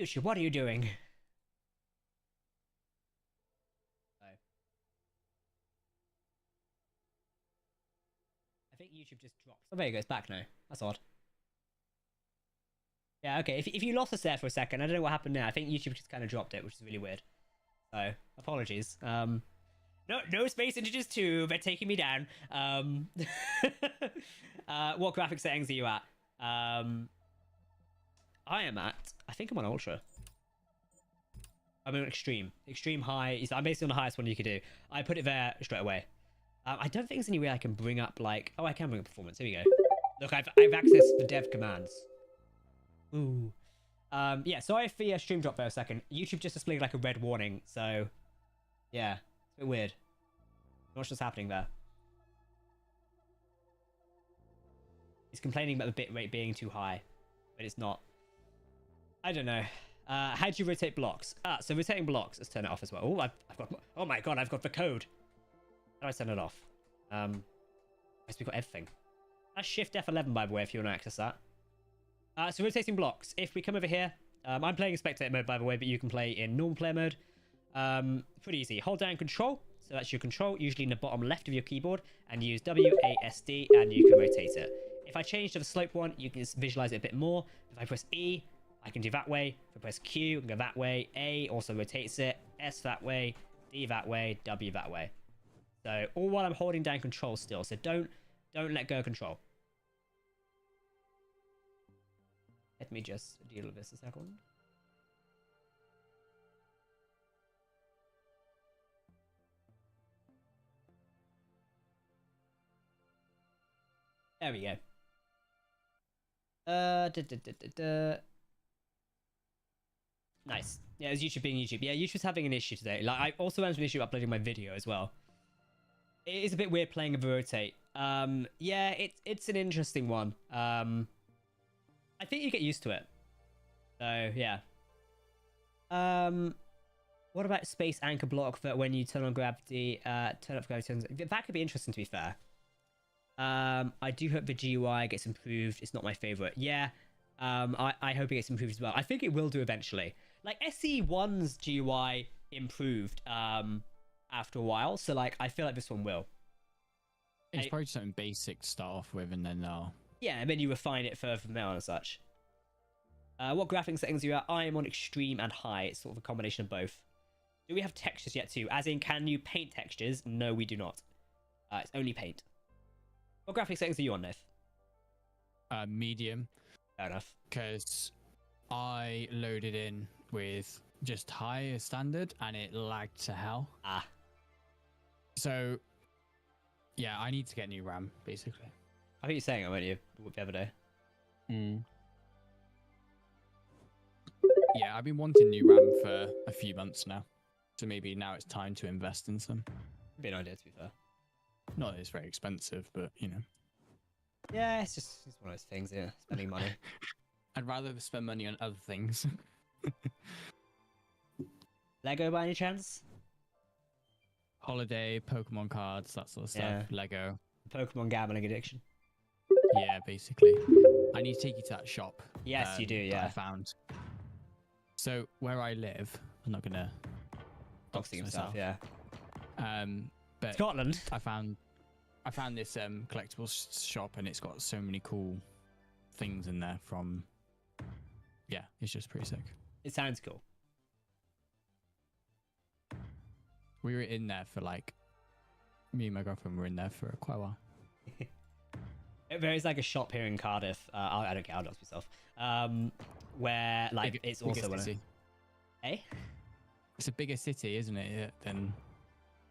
YouTube, what are you doing? I think YouTube just dropped. Oh, there you go. It's back now. That's odd. Yeah, okay. If you lost us there for a second, I don't know what happened there. I think YouTube just kind of dropped it, which is really weird. So, apologies. No Space Engineers 2, they're taking me down. What graphic settings are you at? I am at... I think I'm on Ultra. I'm on Extreme. Extreme High. I'm basically on the highest one you could do. I put it there straight away. I don't think there's any way I can bring up, like... Oh, I can bring up performance. Here we go. Look, I've accessed the dev commands. Ooh. Yeah, sorry if the stream dropped for a second. YouTube just displayed like a red warning, so... Yeah, it's a bit weird. Not sure what's happening there. He's complaining about the bitrate being too high, but it's not. I don't know. How do you rotate blocks? So rotating blocks, let's turn it off as well. Oh, I've got... Oh my god, I've got the code. How do I turn it off? I guess we've got everything. That's Shift F11, by the way, if you want to access that. So rotating blocks. If we come over here, I'm playing in spectator mode, by the way, but you can play in normal player mode. Pretty easy. Hold down Control. So that's your control, usually in the bottom left of your keyboard, and use WASD, and you can rotate it. If I change to the slope one, you can visualize it a bit more. If I press E, I can do that way. If I press Q, I can go that way. A also rotates it. S that way. D that way. W that way. So all while I'm holding down Control still. So don't let go of Control. Let me just deal with this a second. There we go. Nice. Yeah, it's YouTube being YouTube. Yeah, YouTube's having an issue today. Like, I also had an issue uploading my video as well. It is a bit weird playing a rotate. Yeah, it's an interesting one. I think you get used to it. So, yeah. What about space anchor block for when you turn on gravity, turn up gravity? That could be interesting, to be fair. I do hope the GUI gets improved. It's not my favorite. Yeah, I hope it gets improved as well. I think it will do eventually. Like, SE1's GUI improved after a while. So like, I feel like this one will. It's probably something basic to start off with, and then yeah, and then you refine it further from there on and such. What graphics settings are you at? I am on extreme and high. It's sort of a combination of both. Do we have textures yet too? As in, can you paint textures? No, we do not. It's only paint. What graphics settings are you on, Nath? Medium. Fair enough. Because I loaded in with just high standard and it lagged to hell. Ah. So, yeah, I need to get new RAM, basically. I think you're saying it, weren't you, the other day? Yeah, I've been wanting new RAM for a few months now. So maybe now it's time to invest in some. Be an idea, to be fair. Not that it's very expensive, but, you know. Yeah, it's one of those things, yeah. Spending money. I'd rather spend money on other things. Lego by any chance? Holiday, Pokemon cards, that sort of stuff. Yeah. Lego. Pokemon gambling addiction. Yeah, basically. I need to take you to that shop. Yes, you do, yeah. I found. So, where I live, I'm not going to Doxing himself, yeah. But Scotland. I found this collectibles shop, and it's got so many cool things in there from. Yeah, it's just pretty sick. It sounds cool. We were in there for like. Me and my girlfriend were in there for quite a while. There is like a shop here in Cardiff. I don't care. I'll dox myself. Where like it's also one. Eh? It's a bigger city, isn't it? Than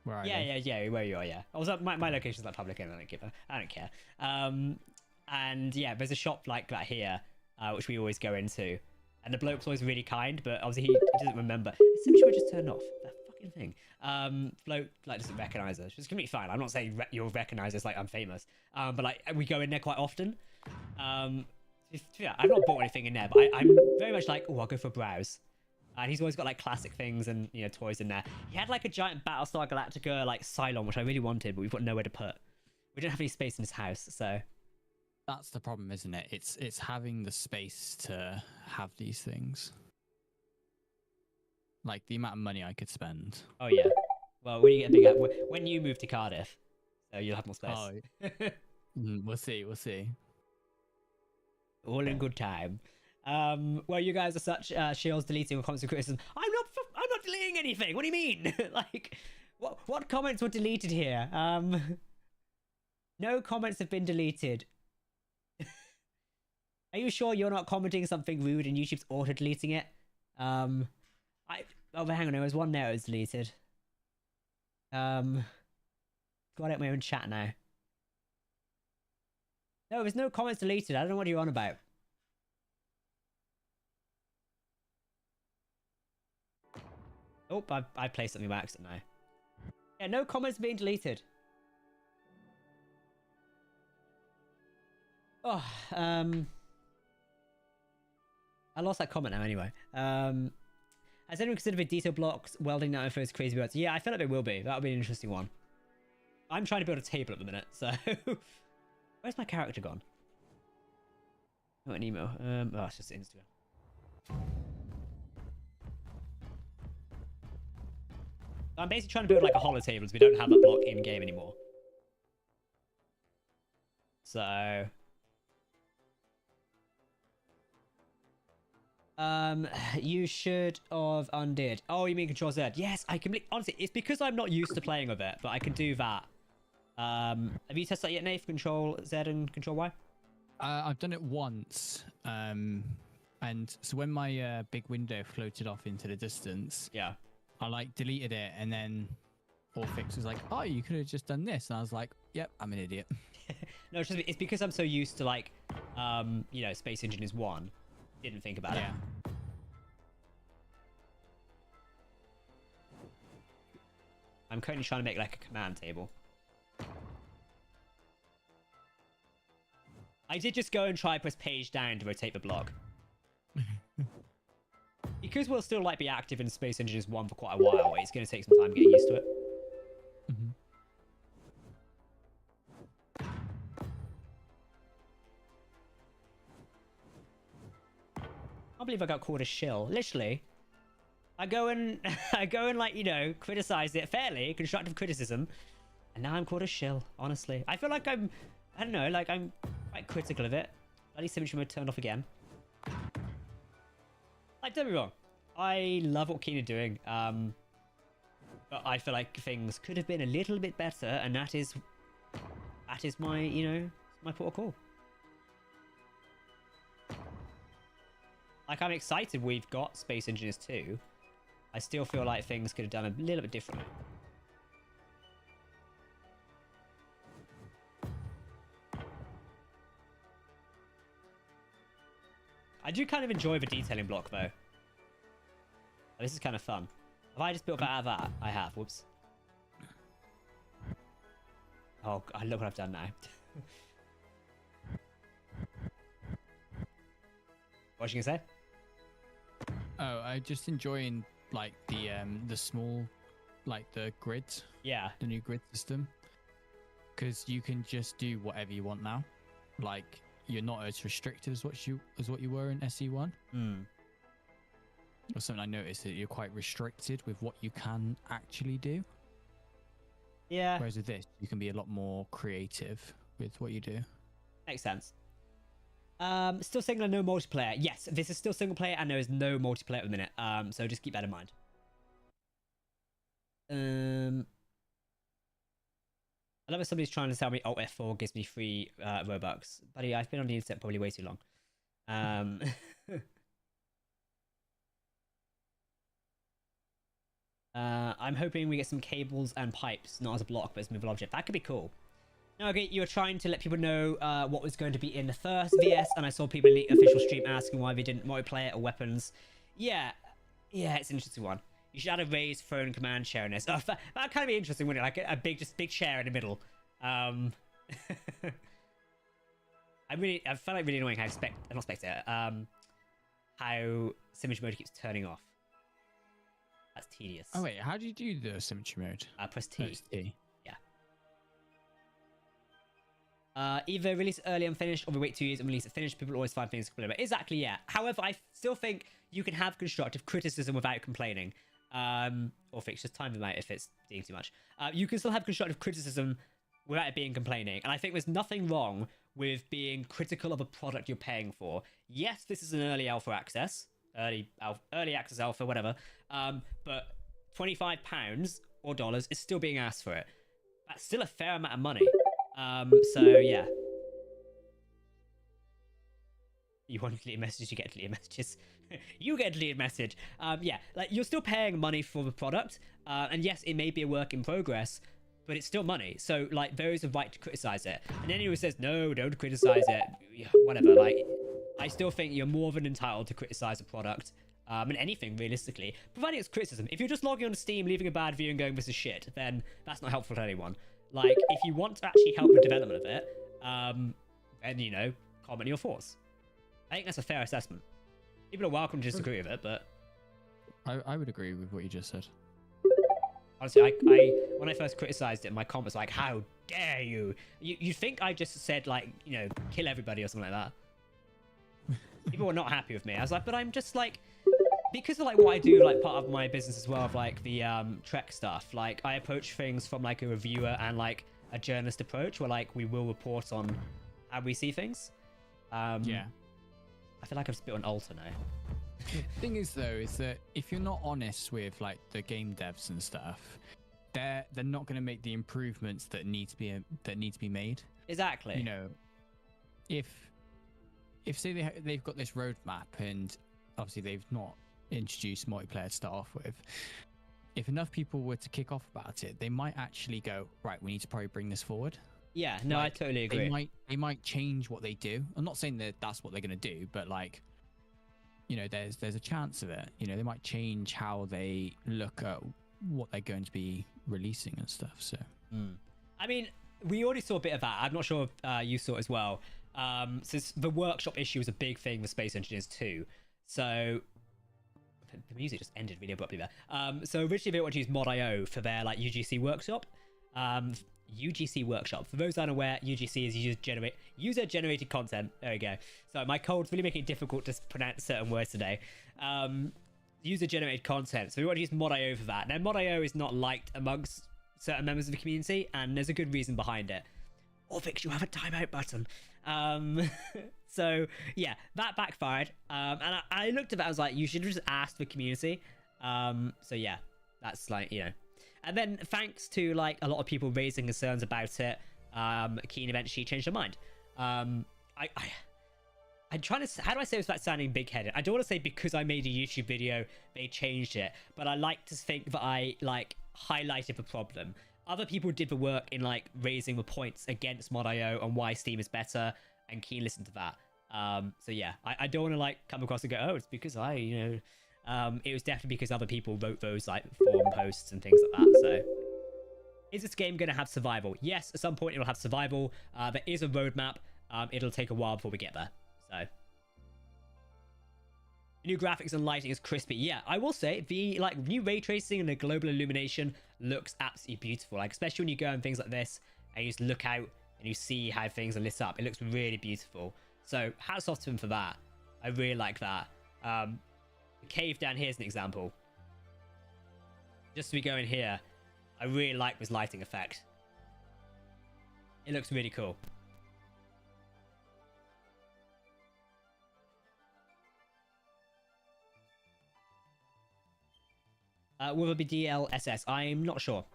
where I live. Yeah. Where you are, yeah. Also, my location's like public, and I don't care. And yeah, there's a shop like that here, which we always go into, and the bloke's always really kind, but obviously he doesn't remember. It's simply just turned off that fucking thing. Bloke like doesn't recognize us, which is completely fine. I'm not saying you'll recognize us like I'm famous, but like we go in there quite often. Yeah, I've not bought anything in there, but I'm very much like, oh, I'll go for a browse. And he's always got like classic things and toys in there. He had like a giant Battlestar Galactica like Cylon, which I really wanted, but we've got nowhere to put. We don't have any space in his house, so that's the problem, isn't it? It's having the space to have these things. Like the amount of money I could spend. Oh yeah. Well, when you get bigger, when you move to Cardiff, so you'll have more space. Oh. We'll see. All in good time. Well, you guys are such shields deleting or comments and criticism. I'm not deleting anything. What do you mean? Like, what comments were deleted here? No comments have been deleted. Are you sure you're not commenting something rude and YouTube's auto deleting it? Hang on, there was one there that was deleted. Got it in my own chat now. No, there's no comments deleted. I don't know what you're on about. Oh, I placed something by accident now. Yeah, no comments being deleted. Oh, I lost that comment now anyway. Has anyone considered the detail blocks welding now for those crazy birds? Yeah, I feel like they will be. That'll be an interesting one. I'm trying to build a table at the minute, so... Where's my character gone? Oh, an email. Oh, it's just Instagram. I'm basically trying to build like a hollow table, because we don't have that block in game anymore. So... you should have undid. Oh, you mean Control Z? Yes, I can. Honestly, it's because I'm not used to playing with it, but I can do that. Have you tested that yet, Nate? Control Z and Control Y? I've done it once. And so when my big window floated off into the distance, yeah, I like deleted it, and then Orfix was like, "Oh, you could have just done this," and I was like, "Yep, I'm an idiot." No, it's because I'm so used to like, Space Engineers 1. Didn't think about it. I'm currently trying to make like a command table. I did just go and try press page down to rotate the block. Because we'll still like be active in Space Engineers 1 for quite a while, it's going to take some time getting used to it. I believe I got called a shill. Literally, I go and I go and like, you know, criticize it fairly, constructive criticism, and now I'm called a shill. Honestly, I feel like I don't know, like I'm quite critical of it. Bloody symmetry mode turned off again. Like, don't be wrong, I love what Keen are doing, but I feel like things could have been a little bit better, and that is my, you know, my port of call. Like, I'm excited we've got Space Engineers 2. I still feel like things could have done a little bit differently. I do kind of enjoy the detailing block, though. This is kind of fun. Have I just built that out of that? I have. Whoops. Oh, God, look what I've done now. What was you gonna say? Oh, I just enjoying like the small, like the grids. Yeah. The new grid system, because you can just do whatever you want now. Like, you're not as restricted as what you were in SE1. Or something I noticed that you're quite restricted with what you can actually do. Yeah. Whereas with this, you can be a lot more creative with what you do. Makes sense. Still single and no multiplayer. Yes, this is still single player and there is no multiplayer at the minute. So just keep that in mind. I love if somebody's trying to tell me Alt F4 gives me free Robux. Buddy, I've been on the internet probably way too long. I'm hoping we get some cables and pipes, not as a block, but as a movable object. That could be cool. Now, okay, you were trying to let people know what was going to be in the first VS, and I saw people in the official stream asking why they didn't multiplayer or weapons. Yeah, it's an interesting one. You should add a raised throne command chair in this. Oh, that'd kind of be interesting, wouldn't it? Like a big chair in the middle. I felt like really annoying how how symmetry mode keeps turning off. That's tedious. Oh wait, how do you do the symmetry mode? Press T. Oh, it's T. Yeah. Either release early and finished, or we wait 2 years and release it finished. People always find things to complain about. Exactly, yeah. However, I still think you can have constructive criticism without complaining. Or fix just time them out if it's being too much. You can still have constructive criticism without it being complaining. And I think there's nothing wrong with being critical of a product you're paying for. Yes, this is an early alpha access. Early access alpha, whatever. But £25 or dollars is still being asked for it. That's still a fair amount of money. So yeah. You want deleted messages, you get deleted messages. You get a deleted message. Yeah, like you're still paying money for the product. And yes, it may be a work in progress, but it's still money. So like there is a right to criticize it. And anyone who says, no, don't criticize it, whatever, like I still think you're more than entitled to criticize a product. And anything realistically, providing it's criticism. If you're just logging on Steam, leaving a bad review and going, this is shit, then that's not helpful to anyone. Like if you want to actually help with development of it, then you know, comment your thoughts. I think that's a fair assessment. People are welcome to disagree with it, but I would agree with what you just said. Honestly, I when I first criticized it, my comments were like, how dare you? You think I just said like, you know, kill everybody or something like that. People were not happy with me. I was like, but I'm just like, because of like what I do, like part of my business as well, of like the Trek stuff, like I approach things from like a reviewer and like a journalist approach where like we will report on how we see things. Yeah. I feel like I've spit on altar now. The thing is though, is that if you're not honest with like the game devs and stuff, they're not going to make the improvements that need to be made. Exactly. You know, if say they've got this roadmap and obviously they've not introduced multiplayer to start off with, if enough people were to kick off about it, they might actually go, right, we need to probably bring this forward. Yeah, no, like, I totally agree. They might change what they do. I'm not saying that that's what they're going to do, but like, you know, there's a chance of it. You know, they might change how they look at what they're going to be releasing and stuff. So, I mean, we already saw a bit of that. I'm not sure if you saw it as well. Since the workshop issue is a big thing with Space Engineers 2. So the music just ended really abruptly there. So originally they wanted to use Mod.io for their like UGC workshop. UGC workshop. For those unaware, UGC is user generated content. There we go. So my cold's really making it difficult to pronounce certain words today. user-generated content. So we want to use mod.io for that. Now, mod.io is not liked amongst certain members of the community, and there's a good reason behind it. Or Vix, you have a timeout button. So yeah, that backfired. And I looked at it, I was like, you should just ask the community. So yeah, that's like, you know. And then thanks to like a lot of people raising concerns about it, Keen eventually changed her mind. I'm trying to, how do I say this without sounding big-headed? I don't want to say because I made a YouTube video they changed it, but I like to think that I like highlighted the problem. Other people did the work in like raising the points against mod.io and why Steam is better, and Keen listened to that. So yeah, I don't want to like come across and go, oh, it's because I, you know, it was definitely because other people wrote those like forum posts and things like that. So is this game going to have survival? Yes, at some point it'll have survival. There is a roadmap. It'll take a while before we get there. So new graphics and lighting is crispy. Yeah, I will say the like new ray tracing and the global illumination looks absolutely beautiful. Like especially when you go on things like this and you just look out and you see how things are lit up. It looks really beautiful. So hats off to him for that. I really like that. The cave down here is an example. Just as we go in here, I really like this lighting effect. It looks really cool. Will there be DLSS? I'm not sure.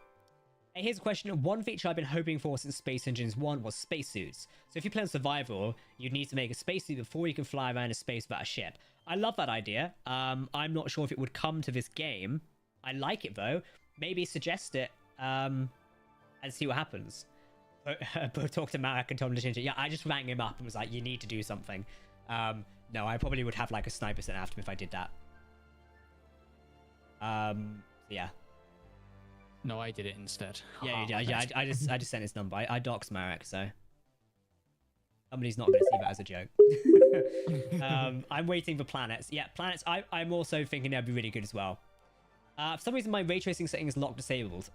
Hey, here's a question. One feature I've been hoping for since Space Engines 1 was spacesuits. So if you play on survival, you'd need to make a spacesuit before you can fly around in space without a ship. I love that idea. I'm not sure if it would come to this game. I like it though. Maybe suggest it and see what happens. But talk to Marek and told him to change it. Yeah, I just rang him up and was like, you need to do something. No, I probably would have like a sniper sent after him if I did that. Yeah. No, I did it instead. Yeah. I just sent his number. I doxed Marek, so somebody's not going to see that as a joke. I'm waiting for planets. Yeah, planets. I'm also thinking that'd be really good as well. For some reason, my ray tracing setting is locked disabled.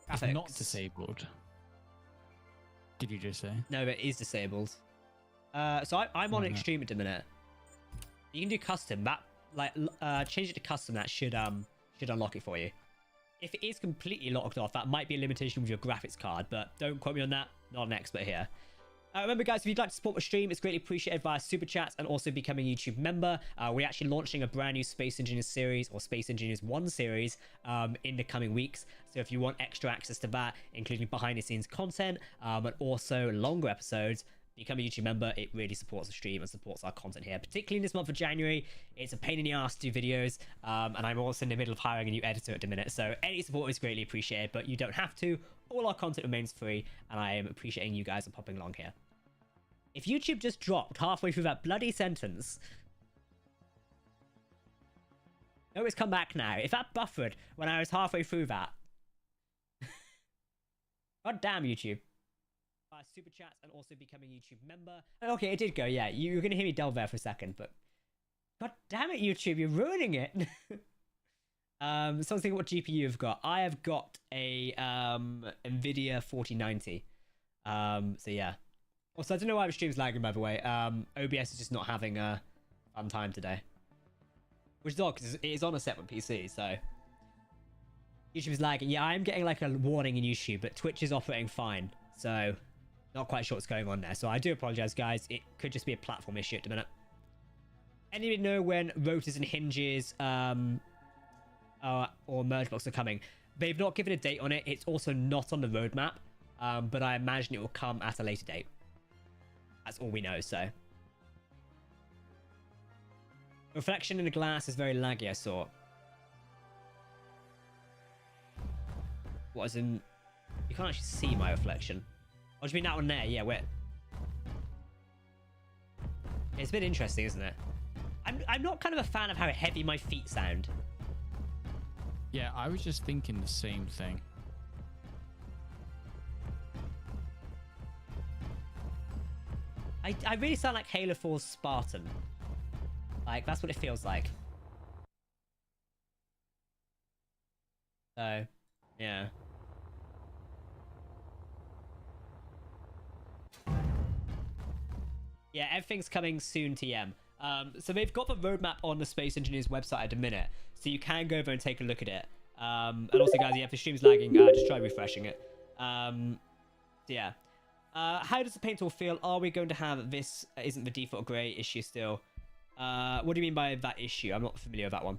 It's not disabled. Did you just say? No, it is disabled. So I'm on extreme at the minute. You can do custom. That like change it to custom. That should unlock it for you. If it is completely locked off, that might be a limitation with your graphics card, but don't quote me on that. Not an expert here. Remember, guys, if you'd like to support the stream, it's greatly appreciated via Super Chats and also becoming a YouTube member. We're actually launching a brand new Space Engineers series, or Space Engineers 1 series, in the coming weeks. So if you want extra access to that, including behind-the-scenes content, but also longer episodes, become a YouTube member. It really supports the stream and supports our content here, particularly in this month of January. It's a pain in the ass to do videos, and I'm also in the middle of hiring a new editor at the minute, so any support is greatly appreciated, but you don't have to. All our content remains free, and I am appreciating you guys are popping along here. If YouTube just dropped halfway through that bloody sentence... No, it's come back now. If that buffered when I was halfway through that... God damn, YouTube. Super Chats and also becoming a YouTube member. Okay, it did go, yeah. You're going to hear me delve there for a second, but... God damn it, YouTube, you're ruining it! Someone's thinking what GPU you've got. I have got a NVIDIA 4090. So yeah. Also, I don't know why the stream's lagging, by the way. OBS is just not having a fun time today. Which is odd, because it is on a separate PC, so... YouTube is lagging. Yeah, I'm getting like a warning in YouTube, but Twitch is operating fine. So, not quite sure what's going on there. So I do apologize, guys. It could just be a platform issue at the minute. Anybody know when rotors and hinges or merge blocks are coming? They've not given a date on it. It's also not on the roadmap, but I imagine it will come at a later date. That's all we know, so. Reflection in the glass is very laggy, I saw. What, as in... You can't actually see my reflection. Oh, do you mean that one there? Yeah, where... It's a bit interesting, isn't it? I'm not kind of a fan of how heavy my feet sound. Yeah, I was just thinking the same thing. I really sound like Halo 4's Spartan. Like, that's what it feels like. So, yeah. Yeah, everything's coming soon, TM. So they've got the roadmap on the Space Engineers website at the minute, so you can go over and take a look at it. And also, guys, yeah, if the stream's lagging, just try refreshing it. Yeah. How does the paint tool feel? Are we going to have this? Isn't the default grey issue still? What do you mean by that issue? I'm not familiar with that one.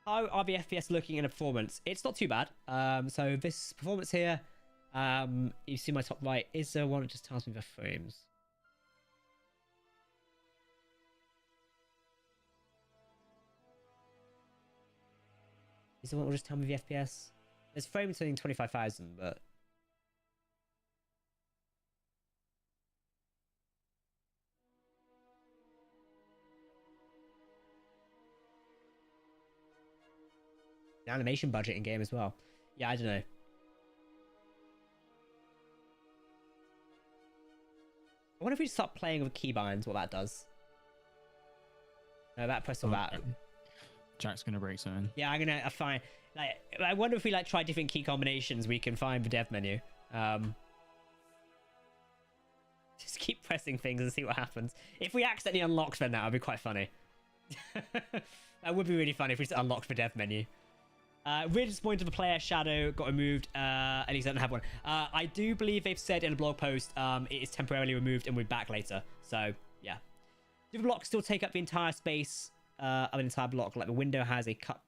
How are the FPS looking in the performance? It's not too bad. So this performance here, you see my top right, is the one that just tells me the frames. Is the one that will just tell me the FPS? There's frames saying 25,000, but... The animation budget in game as well. Yeah, I don't know. I wonder if we start playing with keybinds, what that does. No, that press or that. Jack's gonna break something. Yeah, I'm gonna find. Like, I wonder if we like try different key combinations we can find the dev menu. Just keep pressing things and see what happens. If we accidentally unlock them, that would be quite funny. That would be really funny if we just unlocked the dev menu. Really disappointed the player shadow got removed. At least I don't have one. I do believe they've said in a blog post it is temporarily removed and we'll be back later. So yeah. Do the blocks still take up the entire space of an entire block? Like the window has a cut.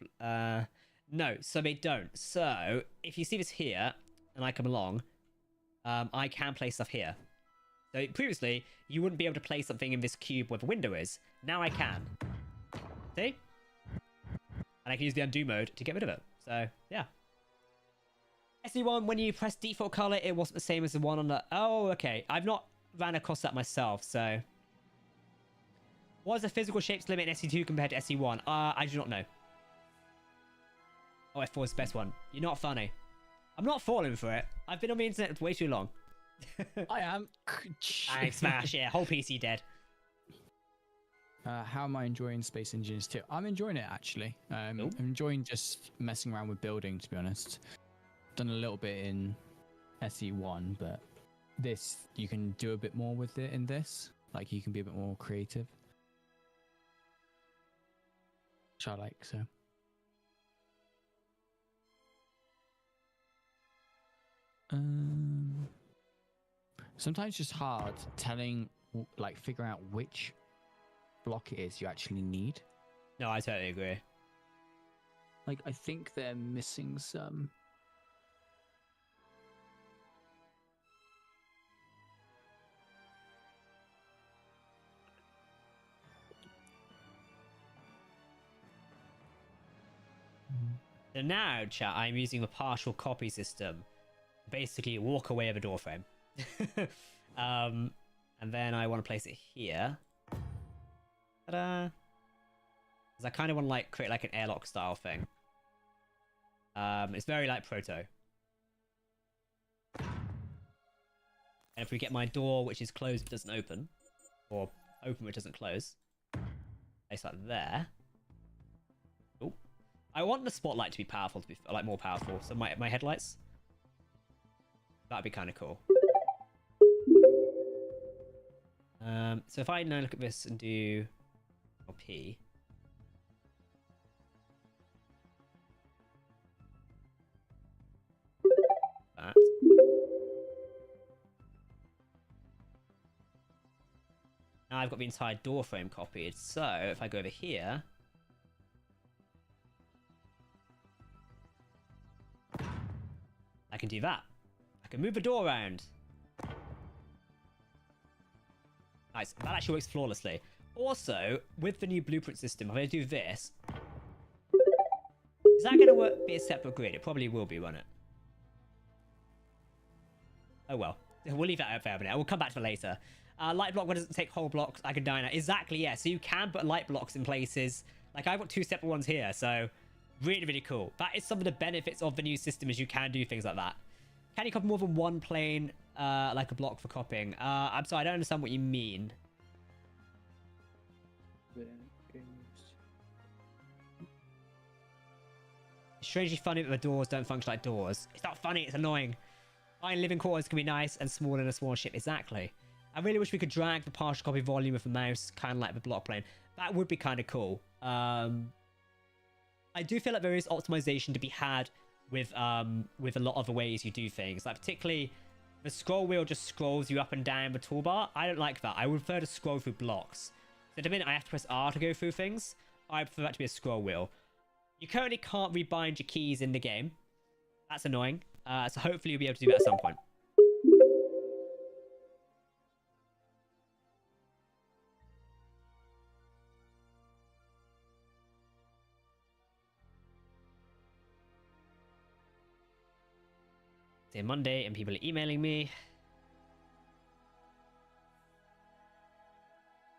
No, so they don't. So if you see this here and I come along, I can place stuff here. So previously you wouldn't be able to place something in this cube where the window is. Now I can. See? And I can use the undo mode to get rid of it. So, yeah. SE1, when you press default color, it wasn't the same as the one on the... Oh, okay. I've not ran across that myself, so... What is the physical shapes limit in SE2 compared to SE1? I do not know. Oh, F4 is the best one. You're not funny. I'm not falling for it. I've been on the internet way too long. I am. Thanks, Smash. Yeah, whole PC dead. How am I enjoying Space Engineers 2? I'm enjoying it, actually. I'm enjoying just messing around with building, to be honest. Done a little bit in SE1, but this, you can do a bit more with it in this. Like, you can be a bit more creative. Which I like, so. Sometimes it's just hard telling, like, figuring out which block it is you actually need. No, I totally agree. Like, I think they're missing some. So now, chat, I'm using the partial copy system. Basically, walk away of a door frame. And then I want to place it here. Ta-da! Because I kind of want to like create like an airlock style thing. It's very like proto. And if we get my door, which is closed, it doesn't open, or open, which doesn't close, place that there. Oh, I want the spotlight to be powerful, to be like more powerful. So my headlights. That'd be kind of cool. So if I now look at this and do P. That. Now I've got the entire door frame copied. So if I go over here, I can do that. I can move the door around. Nice. That actually works flawlessly. Also, with the new blueprint system, if I do this, is that going to be a separate grid? It probably will be, won't it? Oh well. We'll leave that out for a minute. We'll come back to it later. Light block, what doesn't take whole blocks? I can dine out. Exactly, yeah. So you can put light blocks in places. Like, I've got two separate ones here, so really, really cool. That is some of the benefits of the new system, is you can do things like that. Can you copy more than one plane, like a block for copying? I'm sorry, I don't understand what you mean. It's strangely funny that the doors don't function like doors. It's not funny, it's annoying. Fine, living quarters can be nice and small in a small ship. Exactly. I really wish we could drag the partial copy volume of the mouse, kind of like the block plane. That would be kind of cool. I do feel like there is optimization to be had with a lot of the ways you do things. Like particularly, the scroll wheel just scrolls you up and down the toolbar. I don't like that. I would prefer to scroll through blocks. So the minute I have to press R to go through things, I prefer that to be a scroll wheel. You currently can't rebind your keys in the game. That's annoying. So hopefully you'll be able to do that at some point. It's Monday and people are emailing me.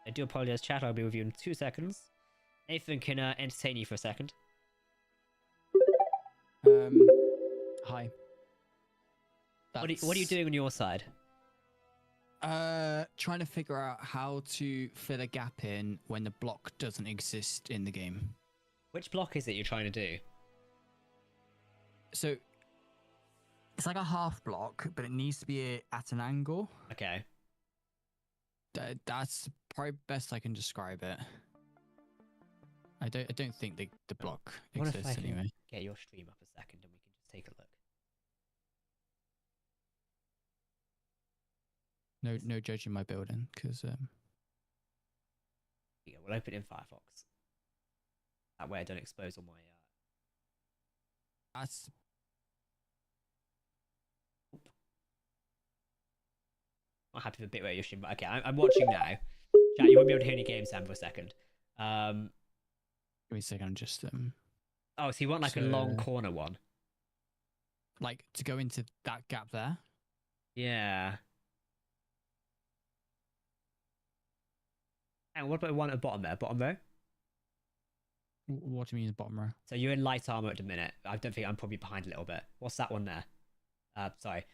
I do apologize, chat. I'll be with you in 2 seconds. Nathan can entertain you for a second. Hi. What are you doing on your side? Trying to figure out how to fill a gap in when the block doesn't exist in the game. Which block is it you're trying to do? So it's like a half block, but it needs to be at an angle. Okay. That's probably best I can describe it. I don't think the block exists anyway. Get your stream up a second and we can just take a look. No judging my building, because Yeah, we'll open it in Firefox. That way I don't expose all my that's not happy with the bit where you're streaming, but okay, I'm watching now. Chat, you won't be able to hear any game sound for a second. give me a second, just Oh, so you want like a long corner one? like to go into that gap there? Yeah. And what about one at the bottom there? Bottom row? What do you mean bottom row? So you're in light armor at the minute. I don't think I'm probably behind a little bit. What's that one there? Sorry.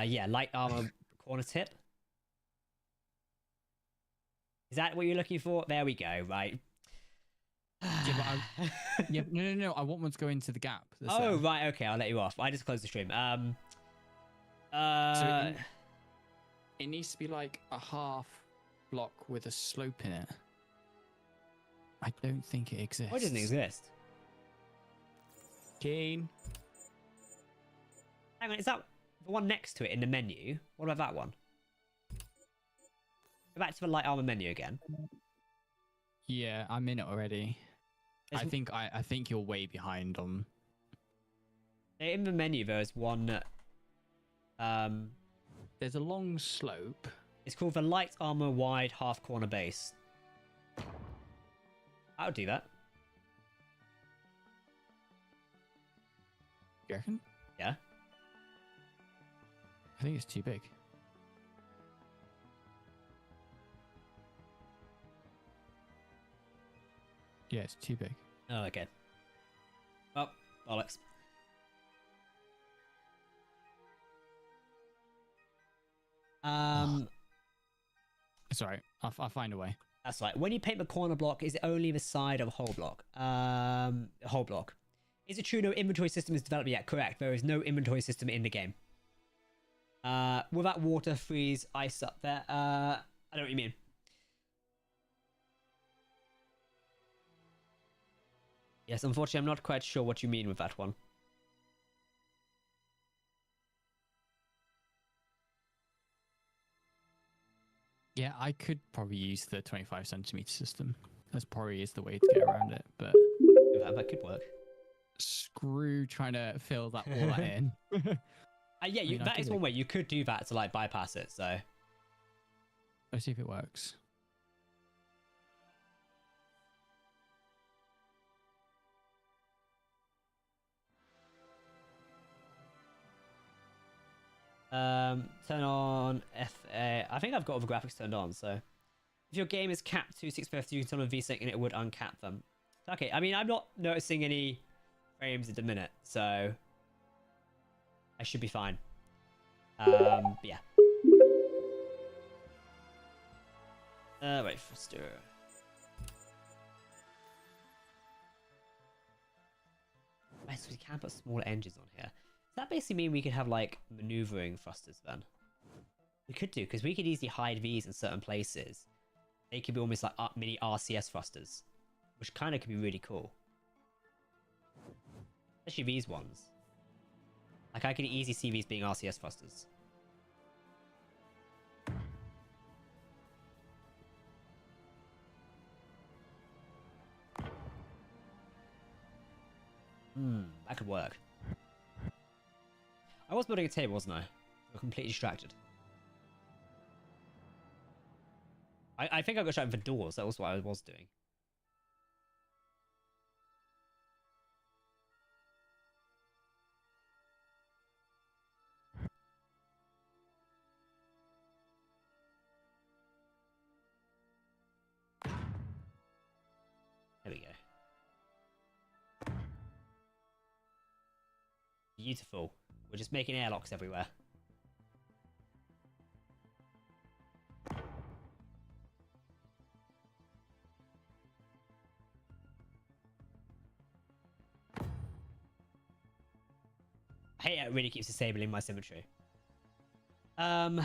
Yeah, light armor corner tip. Is that what you're looking for? There we go, right. Yeah, but no. I want one to go into the gap. Oh, right, okay, I'll let you off. I just closed the stream. So it needs to be like a half block with a slope in it. I don't think it exists. Why doesn't it exist? Keen. Hang on, is that the one next to it in the menu? What about that one? Go back to the light armor menu again. Yeah, I'm in it already. I think you're way behind on. In the menu, there's one. There's a long slope. It's called the light armor wide half corner base. I would do that. You reckon? Yeah. I think it's too big. Yeah, it's too big. Oh, okay. Well, bollocks. It's alright. I'll find a way. That's right. When you paint the corner block, is it only the side of a whole block? Whole block. Is it true no inventory system is developed yet? Correct. There is no inventory system in the game. Will that water freeze ice up there? I don't know what you mean. Yes, unfortunately, I'm not quite sure what you mean with that one. Yeah, I could probably use the 25 centimeter system. That's probably is the way to get around it, but That could work. Screw trying to fill that all that in. Yeah, that is one way. You could do that to like bypass it. So let's see if it works. Turn on FA. I think I've got all the graphics turned on. So if your game is capped to 6 FPS, you can turn on VSync and it would uncap them. Okay, I mean I'm not noticing any frames at the minute, so I should be fine. But yeah. Wait for stir. Right, so we can put smaller engines on here. Does that basically mean we could have like maneuvering thrusters then? We could do, because we could easily hide these in certain places. They could be almost like mini RCS thrusters, which kind of could be really cool. Especially these ones. Like, I can easily see these being RCS thrusters. That could work. I was building a table, wasn't I? I'm completely distracted. I think I got distracted for doors. That was what I was doing. There we go. Beautiful. We're just making airlocks everywhere. I hate how it really keeps disabling my symmetry. The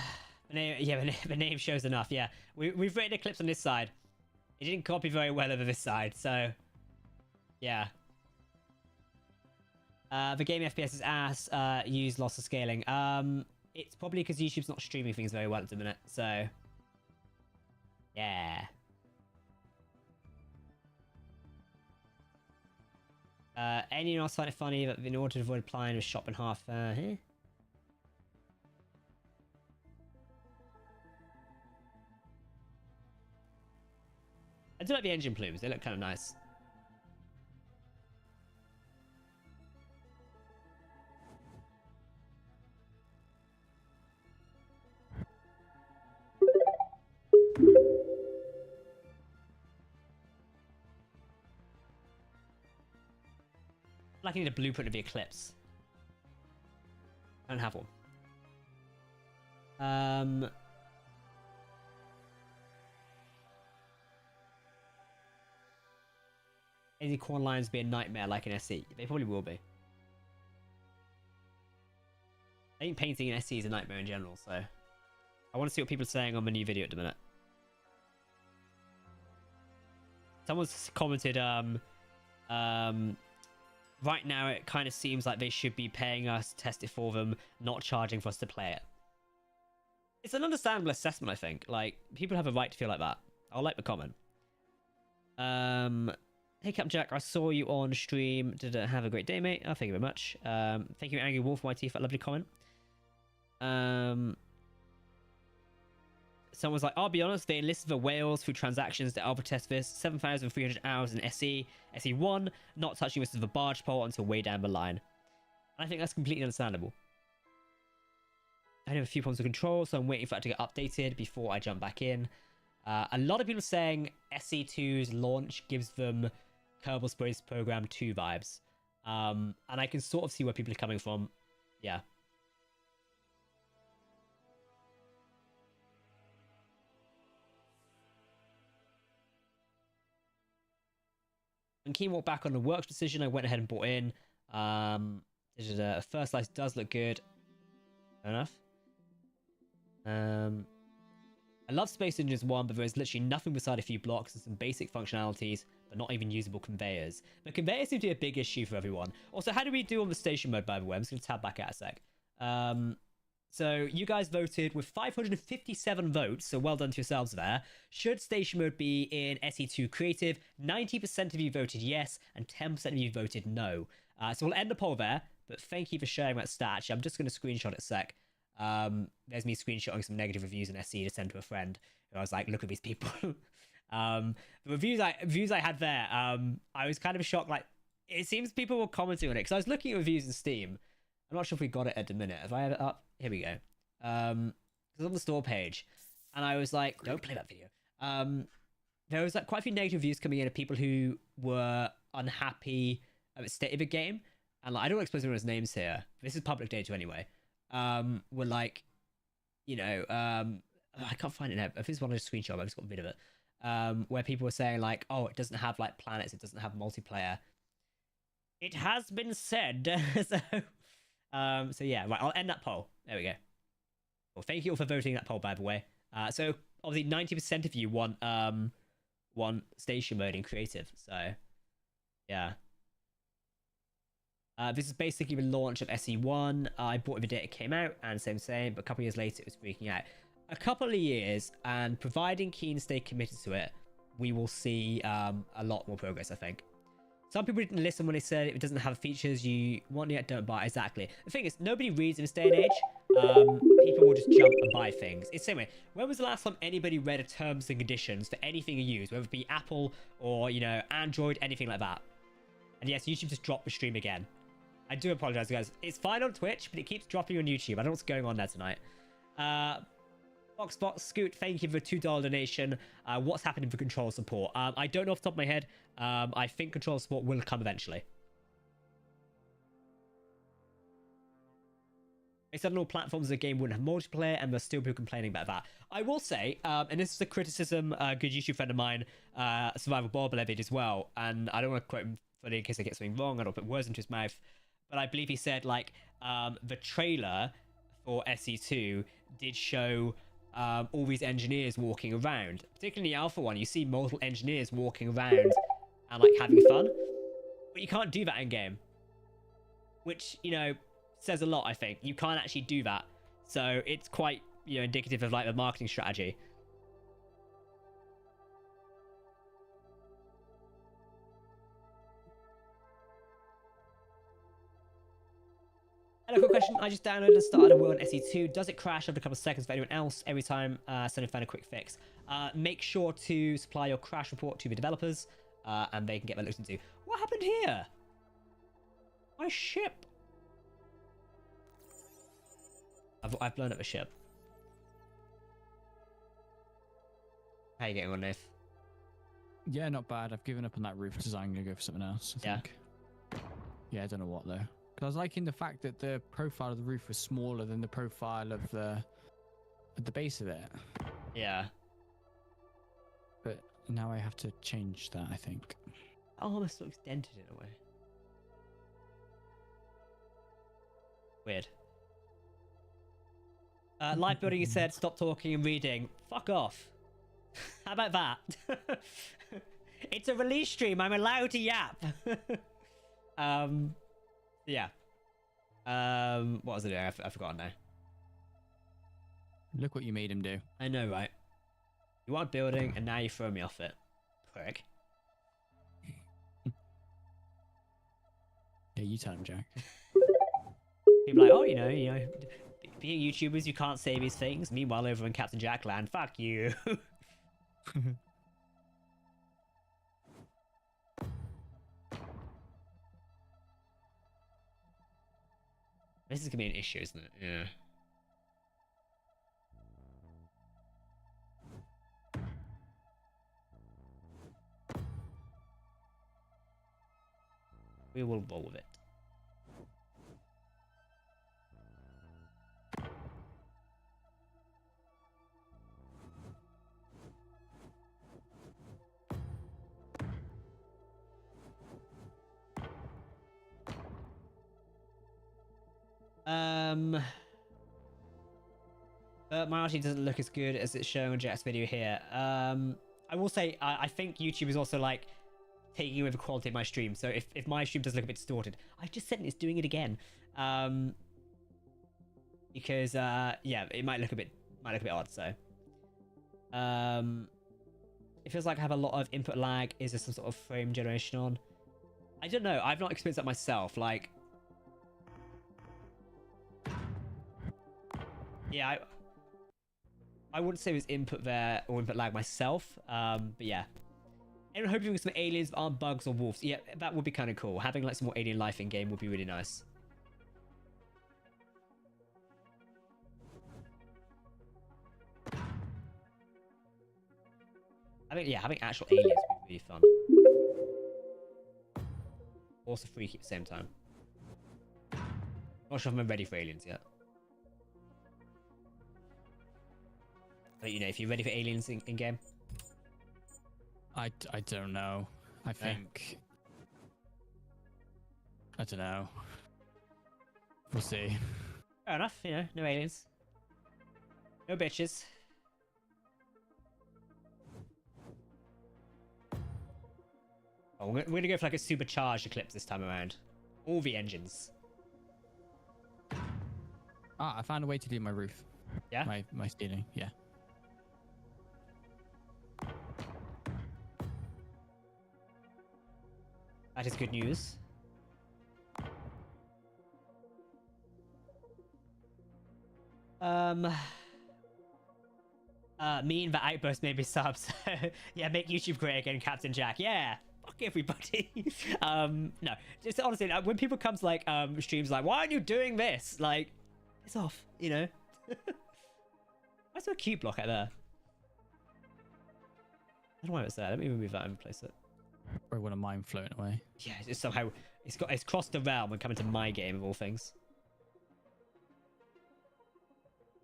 name shows enough. Yeah, we've written Eclipse on this side. It didn't copy very well over this side, so yeah. The game FPS is ass. Use loss of scaling. It's probably because YouTube's not streaming things very well at the minute, so yeah. Anyone else find it funny that in order to avoid applying a shop in half here? I do like the engine plumes, they look kind of nice. Like I need a blueprint of the Eclipse. I don't have one. Any corner lines be a nightmare like an SE? They probably will be. I think painting an SE is a nightmare in general, so I want to see what people are saying on my new video at the minute. Someone's commented, right now it kind of seems like they should be paying us to test it for them, not charging for us to play it. It's an understandable assessment, I think. Like, people have a right to feel like that. I'll like the comment. Hey, Captain Jack, I saw you on stream. Did have a great day, mate. Oh, thank you very much. Thank you, Angry Wolf YT, for that lovely comment. Someone's like, I'll be honest, they enlisted the whales through transactions to alpha test this. 7,300 hours in SE. SE1, not touching this with the barge pole until way down the line. And I think that's completely understandable. I have a few problems with control, so I'm waiting for that to get updated before I jump back in. A lot of people saying SE2's launch gives them Kerbal Space Program 2 vibes. And I can sort of see where people are coming from. Yeah. And keen walk back on the works decision I went ahead and bought in. First slice does look good. Fair enough. I love Space Engines 1, but there is literally nothing beside a few blocks and some basic functionalities, but not even usable conveyors. The conveyors seem to be a big issue for everyone. Also, how do we do on the station mode, by the way? I'm just going to tab back out a sec. So you guys voted with 557 votes, so well done to yourselves there. Should station mode be in SE2 Creative? 90% of you voted yes, and 10% of you voted no. So we'll end the poll there, but thank you for sharing that stat. Actually, I'm just going to screenshot it a sec. There's me screenshotting some negative reviews in SE to send to a friend. Who I was like, look at these people. The reviews I had there, I was kind of shocked. Like, it seems people were commenting on it, because I was looking at reviews in Steam. I'm not sure if we got it at the minute. Have I had it up? Here we go. It's on the store page, and I was like, don't play that video. There was like quite a few negative reviews coming in of people who were unhappy at the state of the game, and like, I don't want to expose everyone's names here. This is public data anyway. Were like, you know, I can't find it now. If this is one I just screenshot, I just got a bit of it. Where people were saying like, oh, it doesn't have like planets, it doesn't have multiplayer. It has been said. So yeah, right, I'll end that poll. There we go. Well, thank you all for voting that poll, by the way. So obviously 90% of you want station mode in creative. So yeah. This is basically the launch of SE1. I bought it the day it came out, and same, but a couple of years later it was freaking out. A couple of years, and providing Keen stay committed to it, we will see a lot more progress, I think. Some people didn't listen when they said it doesn't have features you want yet, don't buy. Exactly. The thing is, nobody reads in this day and age. People will just jump and buy things. It's the same way. When was the last time anybody read a terms and conditions for anything you use, whether it be Apple or, you know, Android, anything like that? And yes, YouTube just dropped the stream again. I do apologize, guys. It's fine on Twitch, but it keeps dropping on YouTube. I don't know what's going on there tonight. Boxbox Scoot, thank you for a $2 donation. What's happening for control support? I don't know off the top of my head. I think control support will come eventually. They said on all platforms the game wouldn't have multiplayer, and there's still people complaining about that. I will say, and this is a criticism a good YouTube friend of mine, Survival Bob, levied as well, and I don't want to quote him fully in case I get something wrong. I don't put words into his mouth, but I believe he said, like, the trailer for SE2 did show all these engineers walking around. Particularly in the Alpha one, you see multiple engineers walking around and, like, having fun. But you can't do that in game. Which, you know, says a lot, I think. You can't actually do that. So it's quite, you know, indicative of, like, the marketing strategy. Hello, quick question. I just downloaded and started a world on SE2. Does it crash after a couple of seconds for anyone else every time someone found a quick fix? Make sure to supply your crash report to the developers, and they can get that looked into. What happened here? My ship. I've blown up a ship. How you getting on, Nath? Yeah, not bad. I've given up on that roof design. I'm gonna go for something else, I think. Yeah, I don't know what though. Because I was liking the fact that the profile of the roof was smaller than the profile of the at the base of it. Yeah. But now I have to change that, I think. Oh, this looks dented in a way. Weird. Live building, you said, stop talking and reading. Fuck off. How about that? It's a release stream. I'm allowed to yap. Yeah. What was I doing? I've forgotten now. Look what you made him do. I know, right? You are building, and now you throw me off it. Prick. Yeah, you tell him, Jack. People are like, oh, you know, being YouTubers, you can't say these things. Meanwhile, over in Captain Jack land, fuck you. This is gonna be an issue, isn't it? Yeah. We will roll with it. My RT doesn't look as good as it's showing on Jack's video here. I will say, I think YouTube is also, like, taking away the quality of my stream. So if my stream does look a bit distorted, I just said it's doing it again. Because yeah, it might look a bit odd. So it feels like I have a lot of input lag. Is there some sort of frame generation on? I don't know. I've not experienced that myself. Like, yeah, I wouldn't say it was input there or input lag myself. But yeah. Anyone hoping for some aliens that aren't bugs or wolves? Yeah, that would be kind of cool. Having like some more alien life in game would be really nice. Having actual aliens would be really fun. Also freaky at the same time. Not sure if I'm ready for aliens yet. But you know, if you're ready for aliens in game. I don't know. I think... I don't know. We'll see. Fair enough, you know, no aliens. No bitches. Oh, we're gonna go for like a supercharged eclipse this time around. All the engines. Ah, I found a way to do my roof. Yeah? My ceiling, yeah. That is good news. Me and the Outburst made me subs. Yeah, make YouTube great again, Captain Jack. Yeah, fuck everybody. No, just honestly, when people come to like streams like, why aren't you doing this? Like, it's off, you know. Why's there a cube block out there? I don't know why it's there. Let me remove that and replace it. Or one of mine floating away. Yeah, it's somehow it's crossed the realm and come into my game of all things.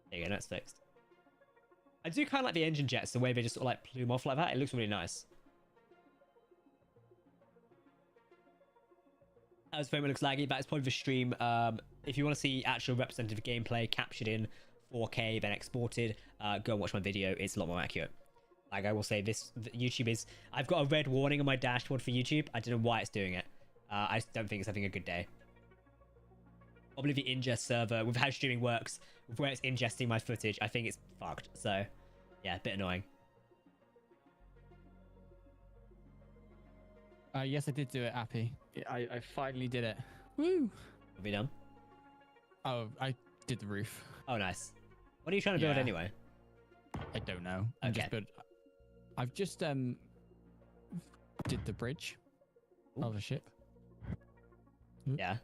There you go, that's fixed. I do kind of like the engine jets, the way they just sort of like plume off like that. It looks really nice. As frame looks laggy, that is probably the stream. If you want to see actual representative gameplay captured in 4K, then exported, go and watch my video. It's a lot more accurate. Like I will say, YouTube is... I've got a red warning on my dashboard for YouTube. I don't know why it's doing it. I just don't think it's having a good day. Probably the ingest server, with how streaming works, with where it's ingesting my footage, I think it's fucked. So, yeah, a bit annoying. Yes, I did do it, Appy. I finally did it. Woo! Have you done? Oh, I did the roof. Oh, nice. What are you trying to build anyway? I don't know. Okay. I've just did the bridge of a ship. Yeah.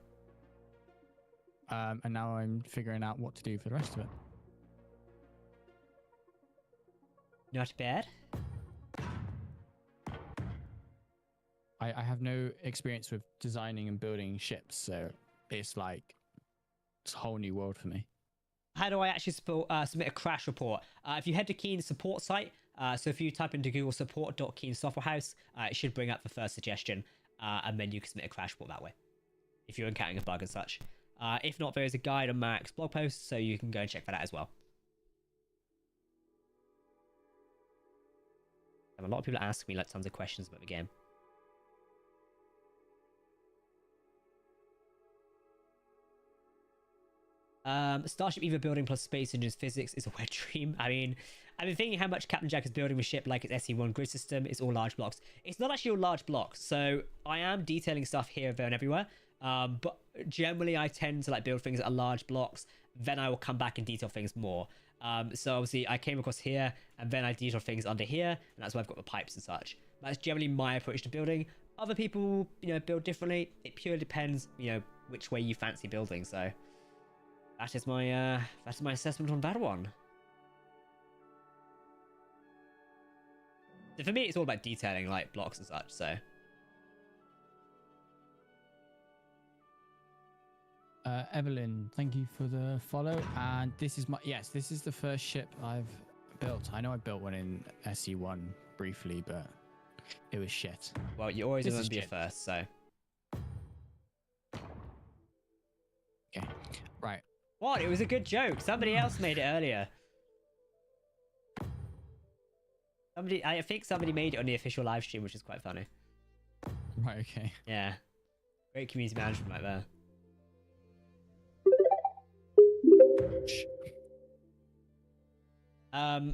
And now I'm figuring out what to do for the rest of it. Not bad. I have no experience with designing and building ships, so it's like it's a whole new world for me. How do I actually submit a crash report? If you head to Keen's support site, so if you type into Google support.keensoftwarehouse, it should bring up the first suggestion, and then you can submit a crash report that way, if you're encountering a bug and such. If not, there is a guide on Mark's blog post, so you can go and check that out as well. And a lot of people ask me like tons of questions about the game. Starship Eva building plus Space Engines physics is a wet dream. I mean, I've been thinking how much Captain Jack is building the ship like its SE1 grid system. It's all large blocks. It's not actually all large blocks, so I am detailing stuff here, there, and everywhere. But generally, I tend to like build things that are large blocks. Then I will come back and detail things more. So obviously, I came across here, and then I detail things under here, and that's why I've got the pipes and such. That's generally my approach to building. Other people, you know, build differently. It purely depends, you know, which way you fancy building. So that is my assessment on that one. So for me, it's all about detailing like blocks and such. So. Evelyn, thank you for the follow. And this is this is the first ship I've built. I know I built one in SE1 briefly, but it was shit. Well, you always remember your first, so. Okay, right. What? It was a good joke. Somebody else made it earlier. I think somebody made it on the official live stream, which is quite funny. Right, okay. Yeah. Great community management right there.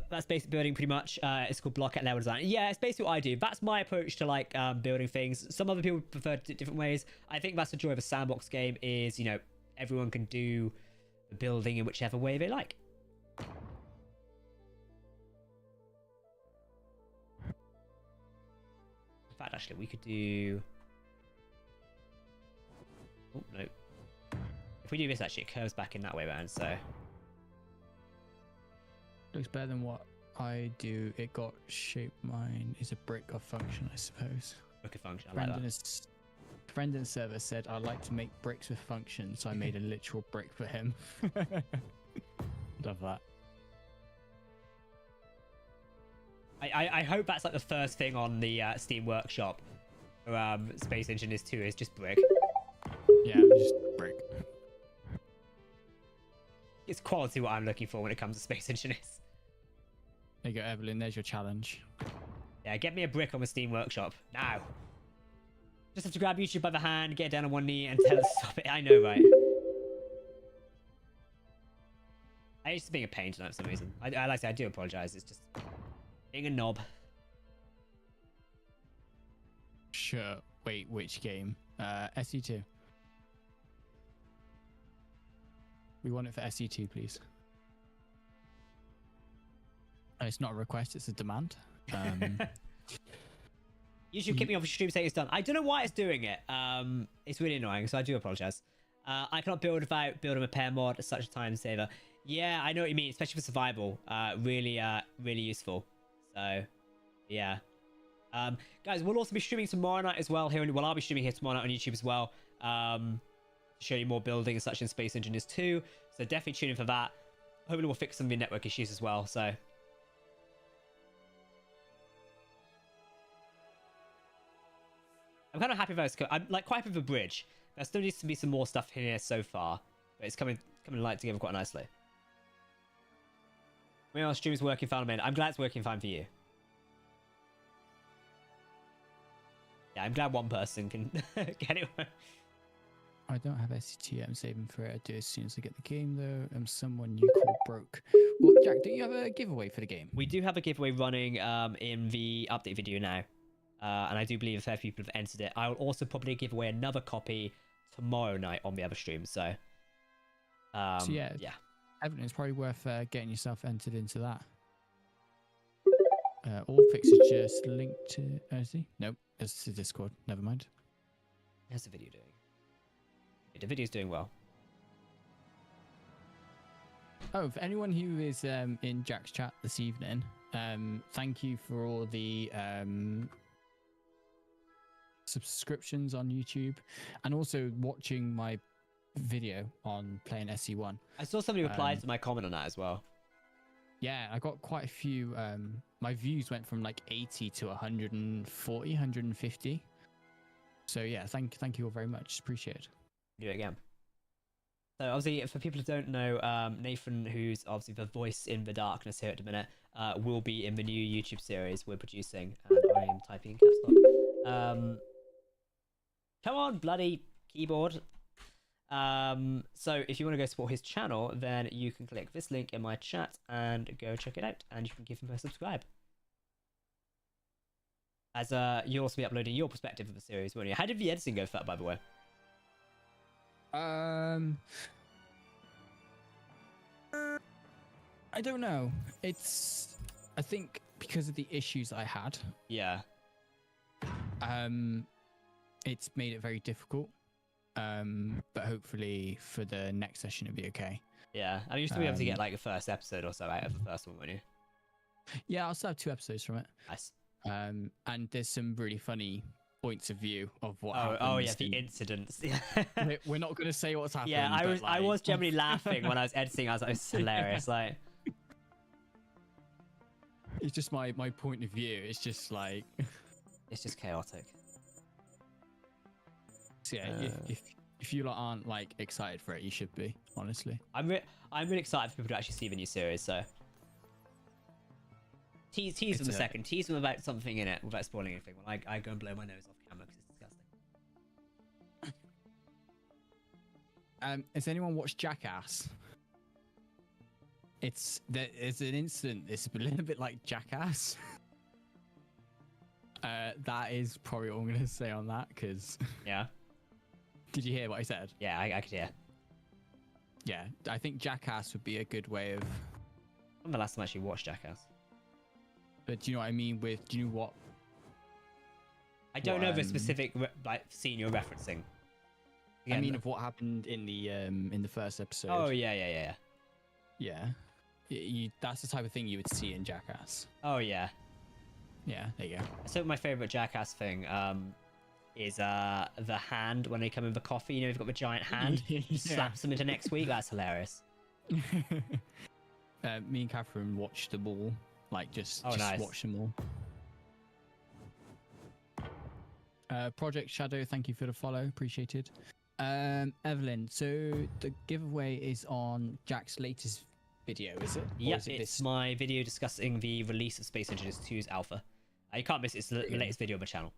That's basic building pretty much. It's called block at level design. Yeah, it's basically what I do. That's my approach to like building things. Some other people prefer different ways. I think that's the joy of a sandbox game is, you know, everyone can do the building in whichever way they like. In fact, actually, we could do... Oh, no. If we do this, actually, it curves back in that way around, so... Looks better than what I do. It got shape. Mine is a brick of function, I suppose. Brick of function, I like that. Friend in the server said I'd like to make bricks with function, so I made a literal brick for him. Love that. I hope that's like the first thing on the Steam Workshop for Space Engineers 2 is just brick. Yeah, just brick. it's quality what I'm looking for when it comes to space engineers. There you go, Evelyn. There's your challenge. Yeah, get me a brick on the Steam Workshop now. Just have to grab YouTube by the hand, get down on one knee, and tell us to stop it. I know, right? I used to being a pain tonight for some reason. I like to say I do apologize. It's just being a knob. Sure. Wait, which game? SE2. We want it for SE2, please. It's not a request, it's a demand. You should kick me off your stream saying it's done. I don't know why it's doing it. It's really annoying, so I do apologize. I cannot build without build a repair mod. It's such a time saver. Yeah, I know what you mean, especially for survival. Really useful. So, yeah. Guys, we'll also be streaming tomorrow night as well here. Well, I'll be streaming here tomorrow night on YouTube as well. To show you more building and such in Space Engineers 2. So definitely tune in for that. Hopefully we'll fix some of your network issues as well. So. I'm kind of happy about this. I'm like quite happy with the bridge. There still needs to be some more stuff here so far, but it's coming light together quite nicely. Our stream is working fine, man. I'm glad it's working fine for you. Yeah, I'm glad one person can get it. I don't have SCT. I'm saving for it. I do as soon as I get the game, though. I'm someone you call broke. Well, Jack, don't you have a giveaway for the game? We do have a giveaway running in the update video now. And I do believe a fair few people have entered it. I will also probably give away another copy tomorrow night on the other stream. So yeah. Evan, it's probably worth getting yourself entered into that. All fix is just linked to... see? Nope, it's to Discord. Never mind. How's the video doing? The video's doing well. Oh, for anyone who is in Jack's chat this evening, thank you for all the subscriptions on YouTube and also watching my video on playing SE1. I saw somebody replied to my comment on that as well. Yeah, I got quite a few. My views went from like 80 to 140, 150. So yeah, thank you all very much. Appreciate it. Do it again. So obviously, for people who don't know, Nathan, who's obviously the voice in the darkness here at the minute, will be in the new YouTube series we're producing, and I am typing in caps lock. Come on, bloody keyboard. So if you want to go support his channel, then you can click this link in my chat and go check it out, and you can give him a subscribe. As you'll also be uploading your perspective of the series, won't you? How did the editing go for that, by the way? I don't know. I think because of the issues I had. Yeah. It's made it very difficult. But hopefully for the next session it'll be okay. Yeah. I mean, you'll still be able to get like the first episode or so out of the first one, won't you? Yeah, I'll still have 2 episodes from it. Nice. And there's some really funny points of view of what happens. Oh yeah, the incidents. We're not going to say what's happened. Yeah, I was generally laughing when I was editing. I was like, it's hilarious. Like, it's just my point of view. It's just like, it's just chaotic. So yeah, if you lot aren't like excited for it, you should be. Honestly, I'm really excited for people to actually see the new series. So tease them a second. Tease them about something in it without spoiling anything. When I go and blow my nose off camera because it's disgusting. Has anyone watched Jackass? It's an incident. It's a little bit like Jackass. That is probably all I'm gonna say on that. Because yeah. Did you hear what I said? Yeah, I could hear. Yeah, I think Jackass would be a good way of... When the last time I actually watched Jackass? But do you know what I mean with... Do you know what... I don't know the specific scene you're referencing. Again, I mean of what happened in the first episode. Oh, yeah. Yeah. That's the type of thing you would see in Jackass. Oh, yeah. Yeah, there you go. So my favourite Jackass thing is the hand when they come in the coffee. You know, you've got the giant hand. Yeah. Slaps them into next week. That's hilarious. Me and Catherine watched them all. Like, just nice. Watch them all. Project Shadow, thank you for the follow. Appreciated. Evelyn, so the giveaway is on Jack's latest video, is it? Or Yep, is it it's my video discussing the release of Space Engineers 2's alpha. You can't miss it. It's the latest video on my channel.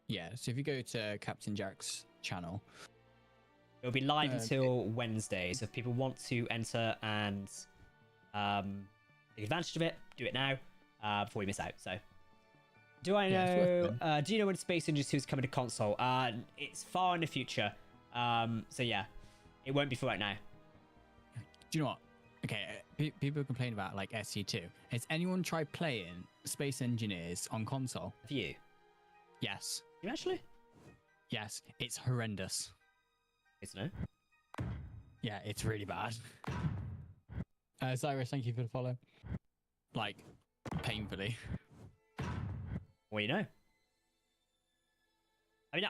Yeah, so if you go to Captain Jack's channel, it'll be live until Wednesday. So if people want to enter and take advantage of it, do it now before you miss out. So, do I know? Do you know when Space Engineers 2 is coming to console? It's far in the future. So yeah, it won't be for right now. Do you know what? Okay, people complain about like SC2. Has anyone tried playing Space Engineers on console? Have you? Yes. You actually? Yes, it's horrendous. It's no. Yeah, it's really bad. Cyrus, thank you for the follow. Like, painfully. Well, you know. I mean,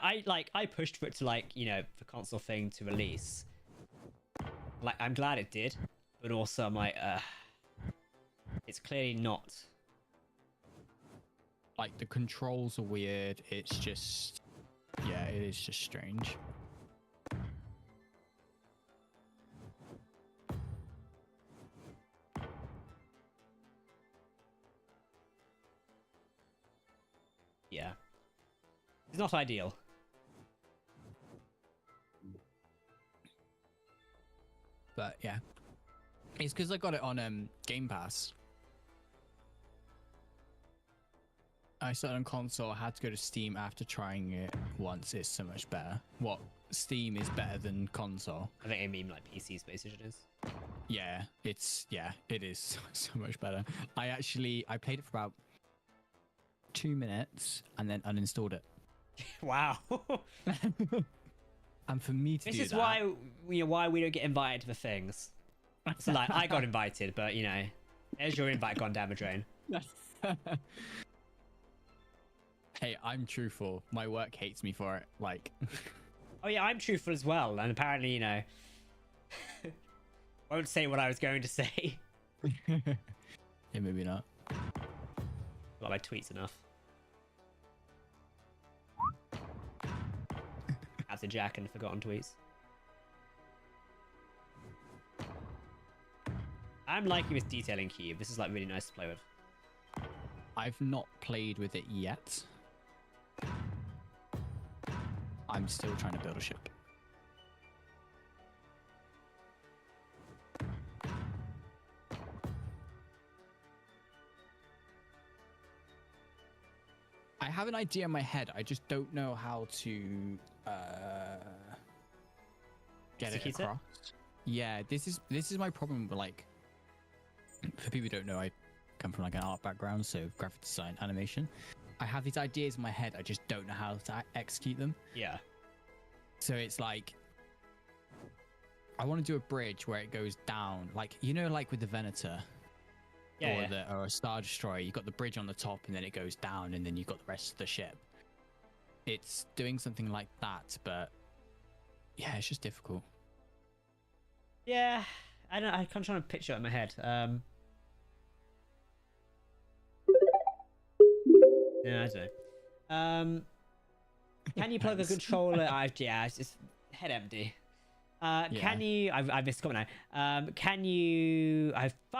I pushed for it to the console thing to release. Like, I'm glad it did, but also I'm like, it's clearly not. Like, the controls are weird. It's just, yeah, it is just strange. Yeah. It's not ideal. But yeah, it's because I got it on Game Pass. I started on console. I had to go to Steam after trying it once. It's so much better. What? Steam is better than console? I think I mean like PC Space Engineers. Yeah, it is so much better. I played it for about 2 minutes and then uninstalled it. Wow. And for me to do that, this is why we don't get invited to the things. So like, I got invited, but there's your invite gone down the drain. Hey, I'm truthful. My work hates me for it. Like, oh yeah, I'm truthful as well, and apparently, won't say what I was going to say. Yeah, maybe not. Got my tweets enough. Captain Jack and forgotten tweets. I'm liking this detailing cube. This is like really nice to play with. I've not played with it yet. I'm still trying to build a ship. I have an idea in my head. I just don't know how to get it across. Yeah, this is my problem. But like, for people who don't know, I come from like an art background, so graphic design, animation. I have these ideas in my head. I just don't know how to execute them. Yeah. So it's like, I want to do a bridge where it goes down, like like with the Venator. Yeah, or a Star Destroyer, you've got the bridge on the top and then it goes down and then you've got the rest of the ship. It's doing something like that, but yeah, it's just difficult. Yeah, I don't know. I'm trying to picture it in my head. Yeah, I don't know. Can you plug a controller? Yeah, it's just head empty. Can you? I missed a comment now. Can you?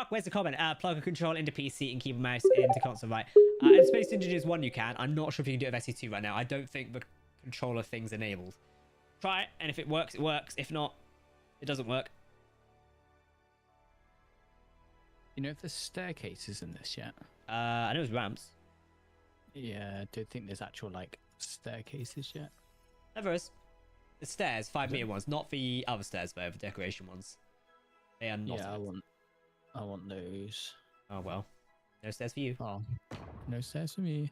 Where's the comment? Plug a controller into PC and keyboard mouse into console, right? In Space Engineers 1 you can. I'm not sure if you can do it with SE2 right now. I don't think the controller thing's enabled. Try it, and if it works, it works. If not, it doesn't work. You know if there's staircases in this yet? I know there's ramps. Yeah, I don't think there's actual like staircases yet. There is. The stairs, 5-meter ones, not the other stairs, though, the decoration ones. They are not. Yeah, I want those. Oh well, no stairs for you. Oh, no stairs for me.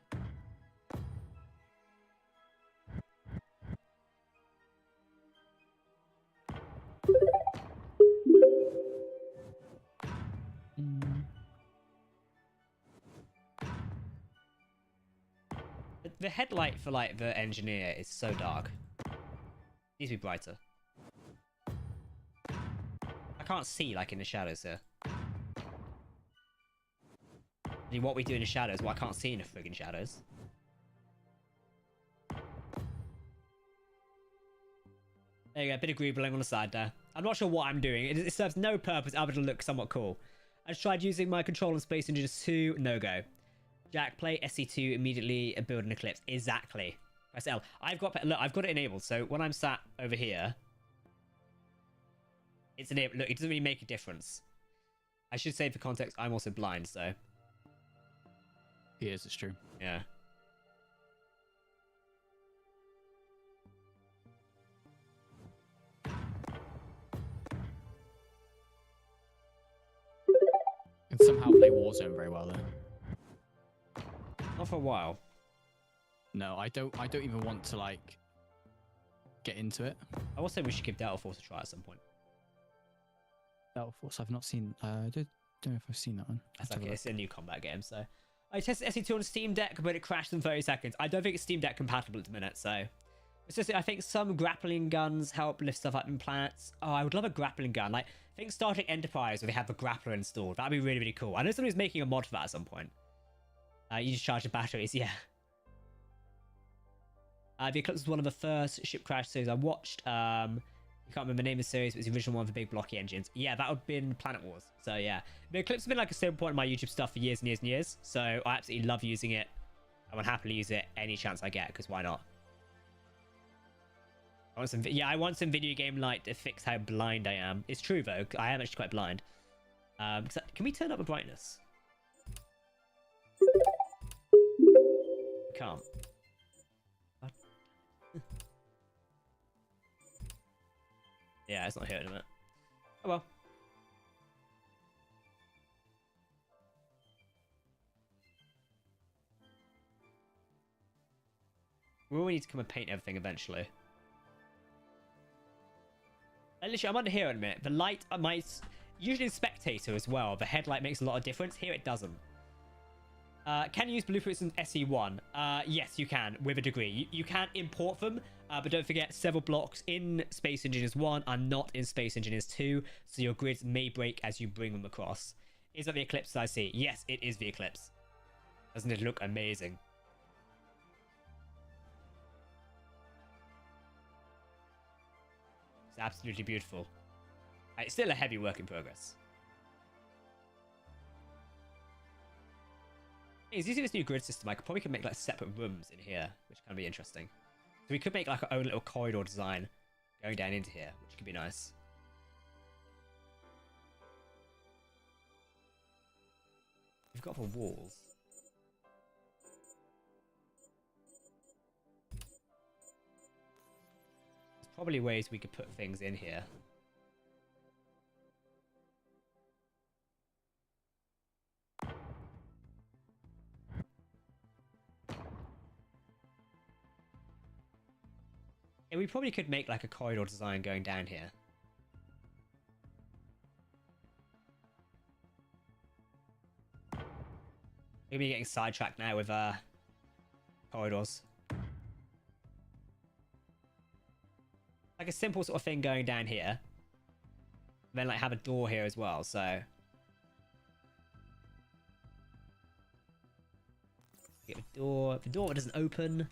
The headlight for like the engineer is so dark. Needs to be brighter. I can't see like in the shadows here. I mean, what we do in the shadows, well, I can't see in the friggin' shadows. There you go, a bit of greebling on the side there. I'm not sure what I'm doing. It serves no purpose other than to look somewhat cool. I just tried using my control on Space Engines 2. No go. Jack, play SC2 immediately and build an Eclipse. Exactly. Press L. Look, I've got it enabled. So when I'm sat over here, it's enabled. Look, it doesn't really make a difference. I should say for context, I'm also blind, so. Yes, it's true. Yeah. Can somehow play Warzone very well though. Not for a while. No, I don't even want to like get into it. I will say we should give Delta Force a try at some point. Delta Force, I've not seen. I don't know if I've seen that one. That's okay. It's a new combat game, so I tested SE2 on Steam Deck, but it crashed in 30 seconds. I don't think it's Steam Deck compatible at the minute, so it's just I think some grappling guns help lift stuff up in planets. Oh, I would love a grappling gun. Like I think Star Trek Enterprise where they have the grappler installed. That'd be really, really cool. I know somebody's making a mod for that at some point. You just charge the batteries, yeah. The Eclipse was one of the first ship crash series I watched. I can't remember the name of the series, but it was the original one with the big blocky engines. Yeah, that would have been Planet Wars. So yeah, the Eclipse has been like a staple point in my YouTube stuff for years and years and years. So I absolutely love using it. I would happily use it any chance I get, because why not? I want some video game light to fix how blind I am. It's true though, I am actually quite blind. Can we turn up the brightness? Can't. What? Yeah, it's not here in a minute. Oh well. We will need to come and paint everything eventually. Literally, I'm under here in a minute. The light might... Usually in Spectator as well, the headlight makes a lot of difference. Here it doesn't. Can you use blueprints in SE1? Yes, you can, with a degree. You can import them, but don't forget, several blocks in Space Engineers 1 are not in Space Engineers 2, so your grids may break as you bring them across. Is that the Eclipse I see? Yes, it is the Eclipse. Doesn't it look amazing? It's absolutely beautiful. It's still a heavy work in progress. Using this new grid system, I could probably make like separate rooms in here, which can be interesting. So we could make like our own little corridor design going down into here, which could be nice. We've got the walls. There's probably ways we could put things in here. Yeah, we probably could make like a corridor design going down here. We're gonna be getting sidetracked now with corridors. Like a simple sort of thing going down here. Then like have a door here as well, so. Get a door. The door doesn't open.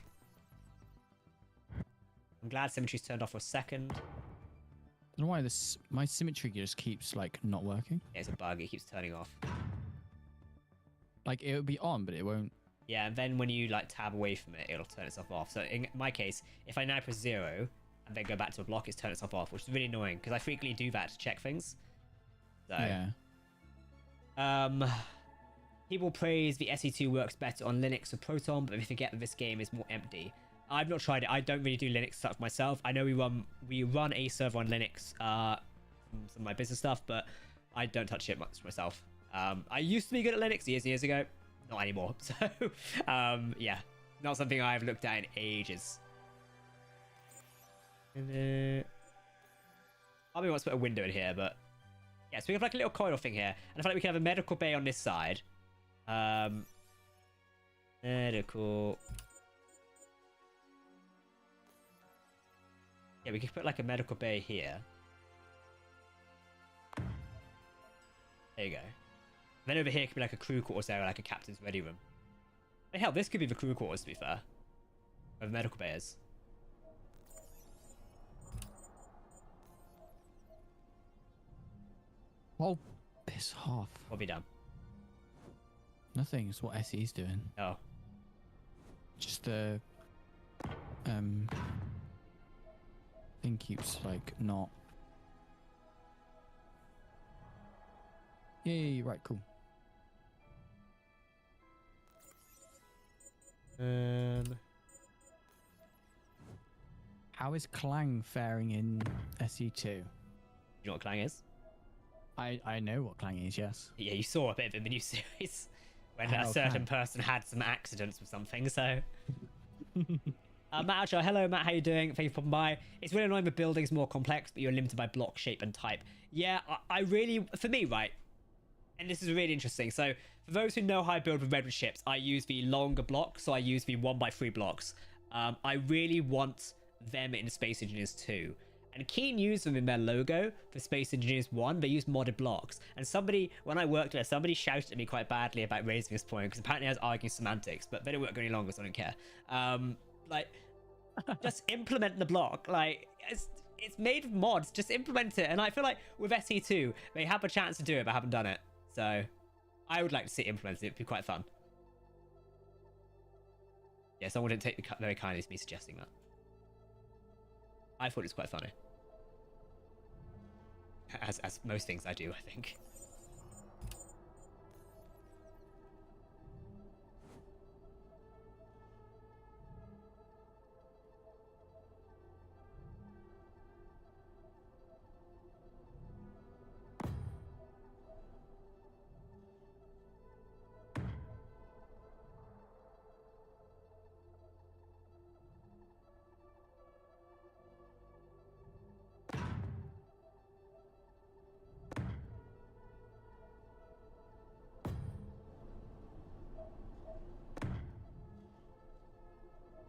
I'm glad symmetry's turned off for a second. I don't know why my symmetry just keeps like not working. Yeah, it's a bug. It keeps turning off. Like it would be on, but it won't. Yeah, and then when you like tab away from it, it'll turn itself off. So in my case, if I now press 0 and then go back to a block, it's turned itself off, which is really annoying because I frequently do that to check things. So, yeah. People praise the SE2 works better on Linux or Proton, but they forget that this game is more empty. I've not tried it. I don't really do Linux stuff myself. I know we run a server on Linux, some of my business stuff, but I don't touch it much myself. I used to be good at Linux years and years ago, not anymore. So, yeah, not something I've looked at in ages. And I mean, want to put a window in here, but yeah, so we have like a little corridor thing here, and I feel like we can have a medical bay on this side. Medical. Yeah, we could put like a medical bay here. There you go. Then over here could be like a crew quarters area, like a captain's ready room. Hey, hell, this could be the crew quarters, to be fair. Where the medical bay is. Oh, piss off. What have you done? Nothing. It's what SE's doing. Oh. Just the thing keeps like not. Yeah, right, cool. How is Clang faring in SE2? You know what Clang is? I know what Clang is, yes. Yeah, you saw a bit of it in the new series when a Oh, certain Clang. person had some accidents with something, so... Matt Archer, hello Matt, how you doing? Thank you for popping by. It's really annoying the building's more complex, but you're limited by block shape and type. Yeah, I really, for me, right, and this is really interesting. So for those who know how I build with redwood ships, I use the longer blocks, so I use the 1x3 blocks. I really want them in Space Engineers 2. And Keen used them in their logo for Space Engineers 1. They used modded blocks. And somebody, when I worked there, somebody shouted at me quite badly about raising this point, because apparently I was arguing semantics, but they don't work any longer, so I don't care. Like, just implement the block. Like, it's made of mods. Just implement it. And I feel like with SE2, they have a chance to do it, but haven't done it. So I would like to see it implemented. It'd be quite fun. Yeah, someone didn't take the very kindly to me suggesting that. I thought it was quite funny. As most things I do, I think.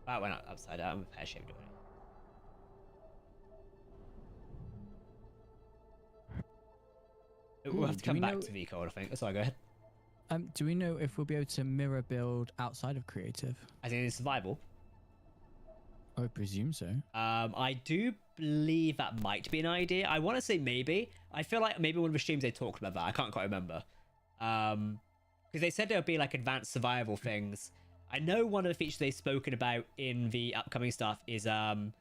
That went upside down. I'm pear-shaped already. We'll have to come back to VCode, I think. Sorry, go ahead. Do we know if we'll be able to mirror build outside of creative? I think it's survival. I would presume so. I do believe that might be an idea. I want to say maybe. I feel like maybe one of the streams they talked about that. I can't quite remember. Because they said there would be like advanced survival things. I know one of the features they've spoken about in the upcoming stuff is like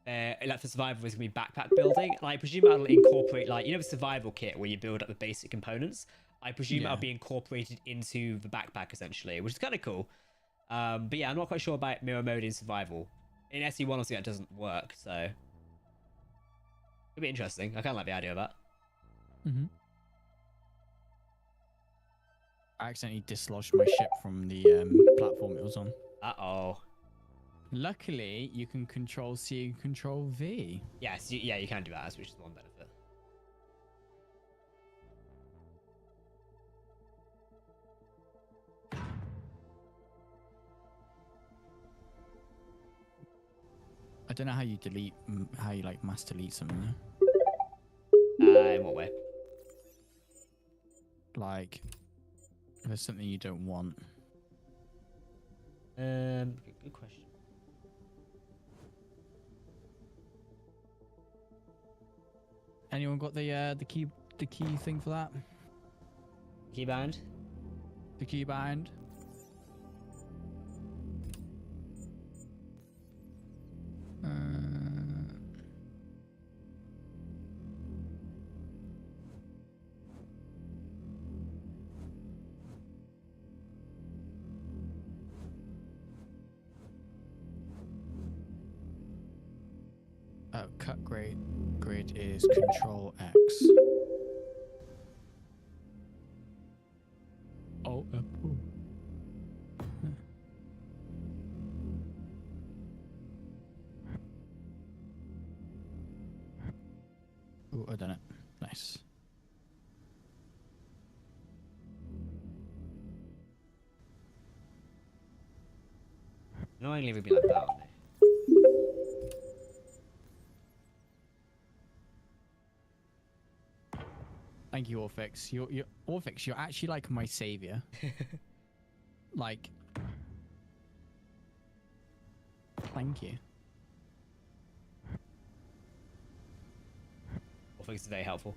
for survival is going to be backpack building. And I presume that'll incorporate, like, you know, the survival kit where you build up the basic components. I presume that'll be incorporated into the backpack essentially, which is kind of cool. But yeah, I'm not quite sure about mirror mode in survival. In SE1, obviously that doesn't work, so it'll be interesting. I kind of like the idea of that. I accidentally dislodged my ship from the platform it was on. Uh-oh. Luckily, you can control C and control V. Yes, yeah, you can do that, which is one benefit. I don't know how you delete, how you like mass delete something. In what way? Like, if there's something you don't want. Good question. Anyone got the key thing for that? Keybind? The keybind. Cut grid is Control X. Oh, oh, I done it. Nice. Annoyingly, it would be like that, wouldn't it? Thank you, Orphix. You're Orphix, you're actually like my savior. Like, thank you. Orphix is very helpful.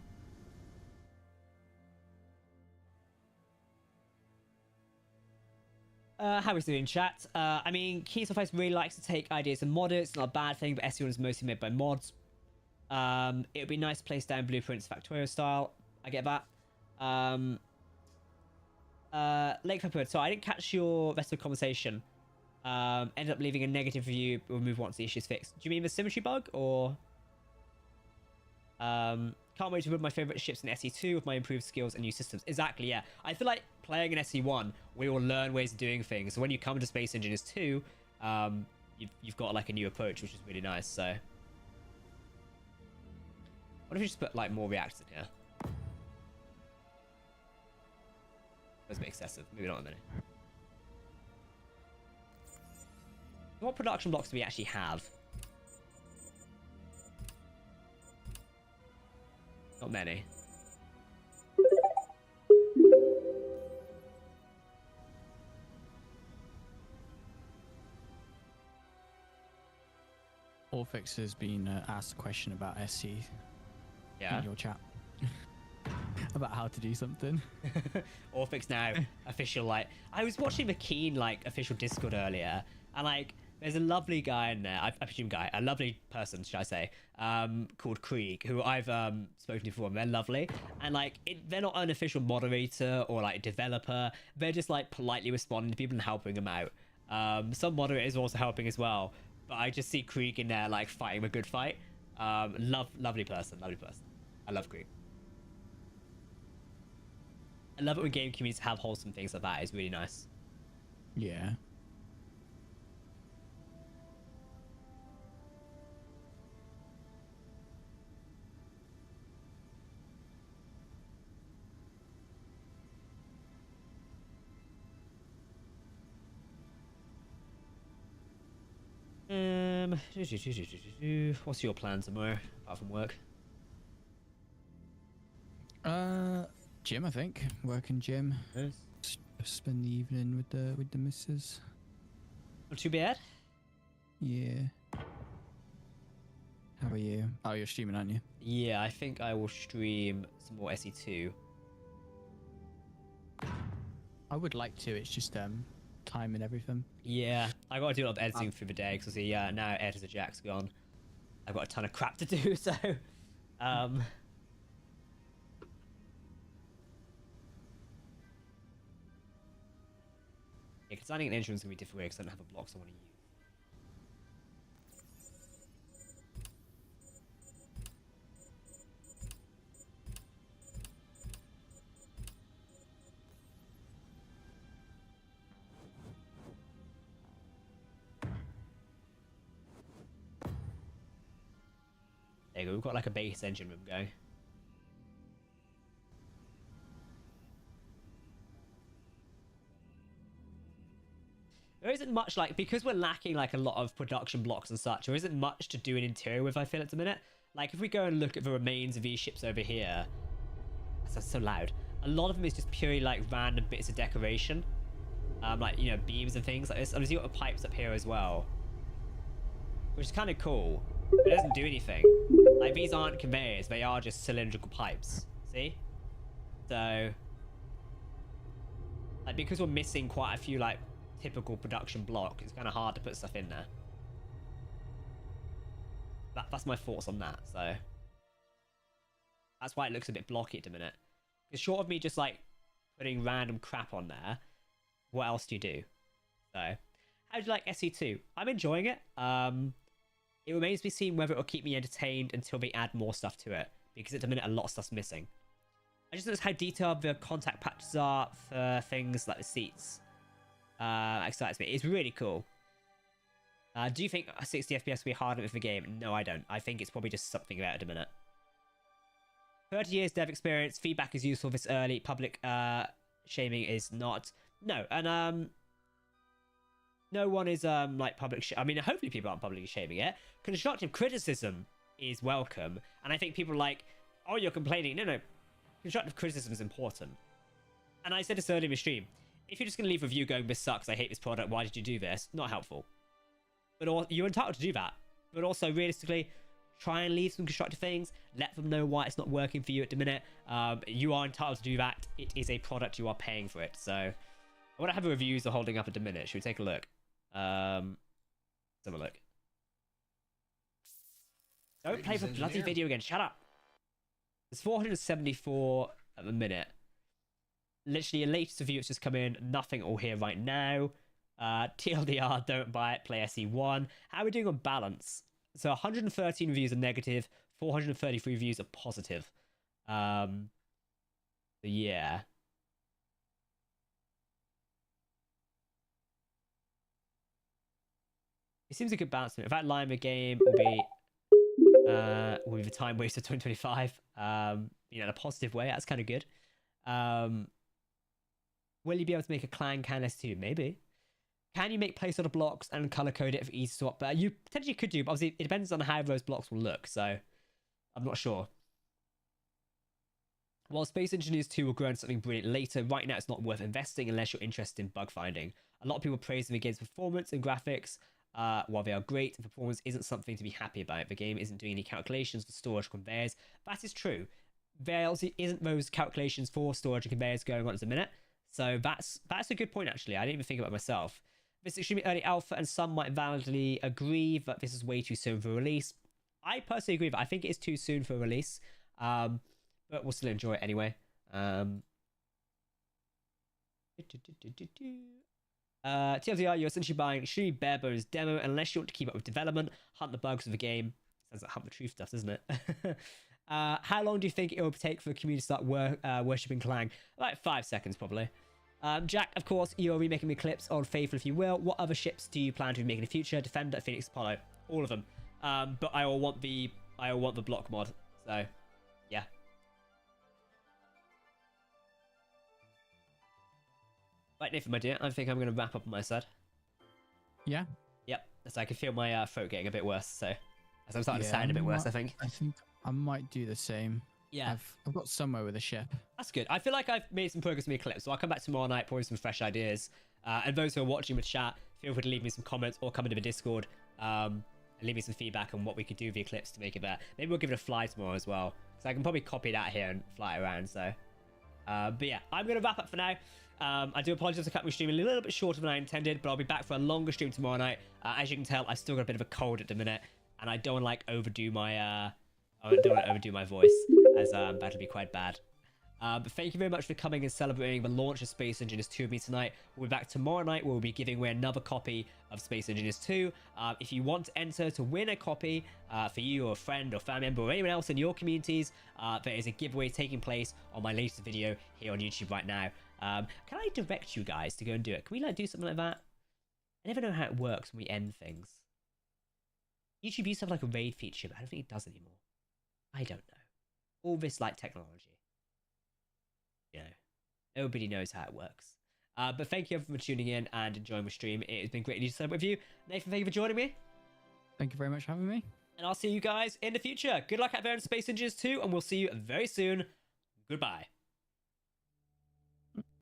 How is it doing, chat? I mean, Keysoft really likes to take ideas and mod it. It's not a bad thing, but SE1 is mostly made by mods. It would be nice to place down blueprints Factorio style. I get that. Lake Pepper, so I didn't catch your rest of the conversation. Ended up leaving a negative review, remove once the issue is fixed. Do you mean the symmetry bug, or... can't wait to build my favorite ships in SE2 with my improved skills and new systems. Exactly, yeah. I feel like playing in SE1, we will learn ways of doing things. So when you come to Space Engineers 2, you've got like a new approach, which is really nice. So, what if we just put like more reactors in here? That's a bit excessive. Maybe not a minute. What production blocks do we actually have? Not many. Orfix has been asked a question about SC in your chat. About how to do something. Orfix now official, like, I was watching the Keen like official Discord earlier, and like there's a lovely guy in there, I presume guy, a lovely person should I say, called Krieg, who I've spoken to before, and they're lovely, and like they're not an official moderator or like developer, they're just like politely responding to people and helping them out. Some moderators are also helping as well, but I just see Krieg in there like fighting a good fight. Lovely person. I love Krieg. I love it when game communities have wholesome things like that. It's really nice. Yeah. What's your plan tomorrow apart from work? Gym, I think. Working gym. Yes. Spend the evening with the missus. Not too bad. Yeah. How are you? Oh, you're streaming, aren't you? Yeah, I think I will stream some more SE2. I would like to. It's just time and everything. Yeah, I got to do a lot of editing through the day because now Editor Jack's gone. I've got a ton of crap to do, so yeah, designing an engine is gonna be difficult because I don't have a blocks I want to use. There you go, we've got like a base engine room going. There isn't much, like, because we're lacking like a lot of production blocks and such, there isn't much to do in interior with, I feel, at the minute. Like, if we go and look at the remains of these ships over here, that's so loud. A lot of them is just purely like random bits of decoration. Like, you know, beams and things like this. Obviously, you've got the pipes up here as well, which is kind of cool. But it doesn't do anything. Like, these aren't conveyors, they are just cylindrical pipes. See? So, like, because we're missing quite a few, like, typical production block, it's kind of hard to put stuff in there. That's my thoughts on that, so. That's why it looks a bit blocky at the minute. Because short of me just, like, putting random crap on there, what else do you do? So, how do you like SE2? I'm enjoying it. It remains to be seen whether it will keep me entertained until they add more stuff to it, because at the minute a lot of stuff's missing. I just noticed how detailed the contact patches are for things like the seats. Excites me. It's really cool. Do you think 60 FPS will be harder with the game? No, I don't. I think it's probably just something about it at the minute. 30 years dev experience. Feedback is useful this early. Public shaming is not. No, and no one is like public. I mean, hopefully people aren't publicly shaming it. Constructive criticism is welcome, and I think people are like, oh, you're complaining. No. Constructive criticism is important. And I said this earlier in the stream. If you're just going to leave a review going, this sucks, I hate this product, why did you do this? Not helpful. But you're entitled to do that. But also, realistically, try and leave some constructive things. Let them know why it's not working for you at the minute. You are entitled to do that. It is a product, you are paying for it. So, I I wonder how the reviews are holding up at the minute. Should we take a look? Let's have a look. Don't play the bloody video again. Shut up. It's 474 at the minute. Literally, your latest review has just come in. Nothing all here right now. TLDR, don't buy it. Play SE1. How are we doing on balance? So 113 reviews are negative. 433 reviews are positive. So yeah. It seems a good balance. In fact, Lima game will be the time waste of 2025. In a positive way. That's kind of good. Will you be able to make a clan S2? Maybe. Can you make placeholder blocks and color code it for easy swap? But you potentially could do, but obviously it depends on how those blocks will look. So I'm not sure. While Space Engineers 2 will grow into something brilliant later, right now it's not worth investing unless you're interested in bug finding. A lot of people praise the game's performance and graphics. While they are great, the performance isn't something to be happy about. The game isn't doing any calculations for storage conveyors. That is true. There obviously isn't those calculations for storage and conveyors going on at the minute. So that's a good point, actually. I didn't even think about it myself. This is extremely early alpha, and some might validly agree that this is way too soon for release. I personally agree, but I think it is too soon for release. But we'll still enjoy it anyway. TLDR, you're essentially buying extremely bare bones demo unless you want to keep up with development, hunt the bugs of the game. Sounds like Hunt the Truth does, doesn't it? How long do you think it will take for the community to start worshipping Clang? About 5 seconds, probably. Jack, of course, you're remaking the clips on Faithful, if you will. What other ships do you plan to remake in the future? Defender, Phoenix, Apollo, all of them. But I will want the block mod. So, yeah. Right, Nathan, my dear, I think I'm going to wrap up on my side. Yeah. Yep. So I can feel my throat getting a bit worse. So, as I'm starting to sound a bit worse, I think I might do the same. Yeah. I've got somewhere with a ship. That's good. I feel like I've made some progress in my clips, so I'll come back tomorrow night, probably some fresh ideas. And those who are watching with chat, feel free to leave me some comments or come into the Discord and leave me some feedback on what we could do with the clips to make it better. Maybe we'll give it a fly tomorrow as well, so I can probably copy that here and fly it around. So, but yeah, I'm going to wrap up for now. I do apologize for cutting my stream a little bit shorter than I intended, but I'll be back for a longer stream tomorrow night. As you can tell, I've still got a bit of a cold at the minute, and I don't want to overdo my voice, as I'm about to be quite bad. But thank you very much for coming and celebrating the launch of Space Engineers 2 with me tonight. We'll be back tomorrow night where we'll be giving away another copy of Space Engineers 2. If you want to enter to win a copy for you or a friend or family member or anyone else in your communities, there is a giveaway taking place on my latest video here on YouTube right now. Can I direct you guys to go and do it? Can we do something like that? I never know how it works when we end things. YouTube used to have a raid feature, but I don't think it does anymore. I don't know. All this technology. Nobody knows how it works. But thank you everyone for tuning in and enjoying my stream. It has been great to celebrate with you. Nathan, thank you for joining me. Thank you very much for having me. And I'll see you guys in the future. Good luck out there in Space Engineers 2, and we'll see you very soon. Goodbye.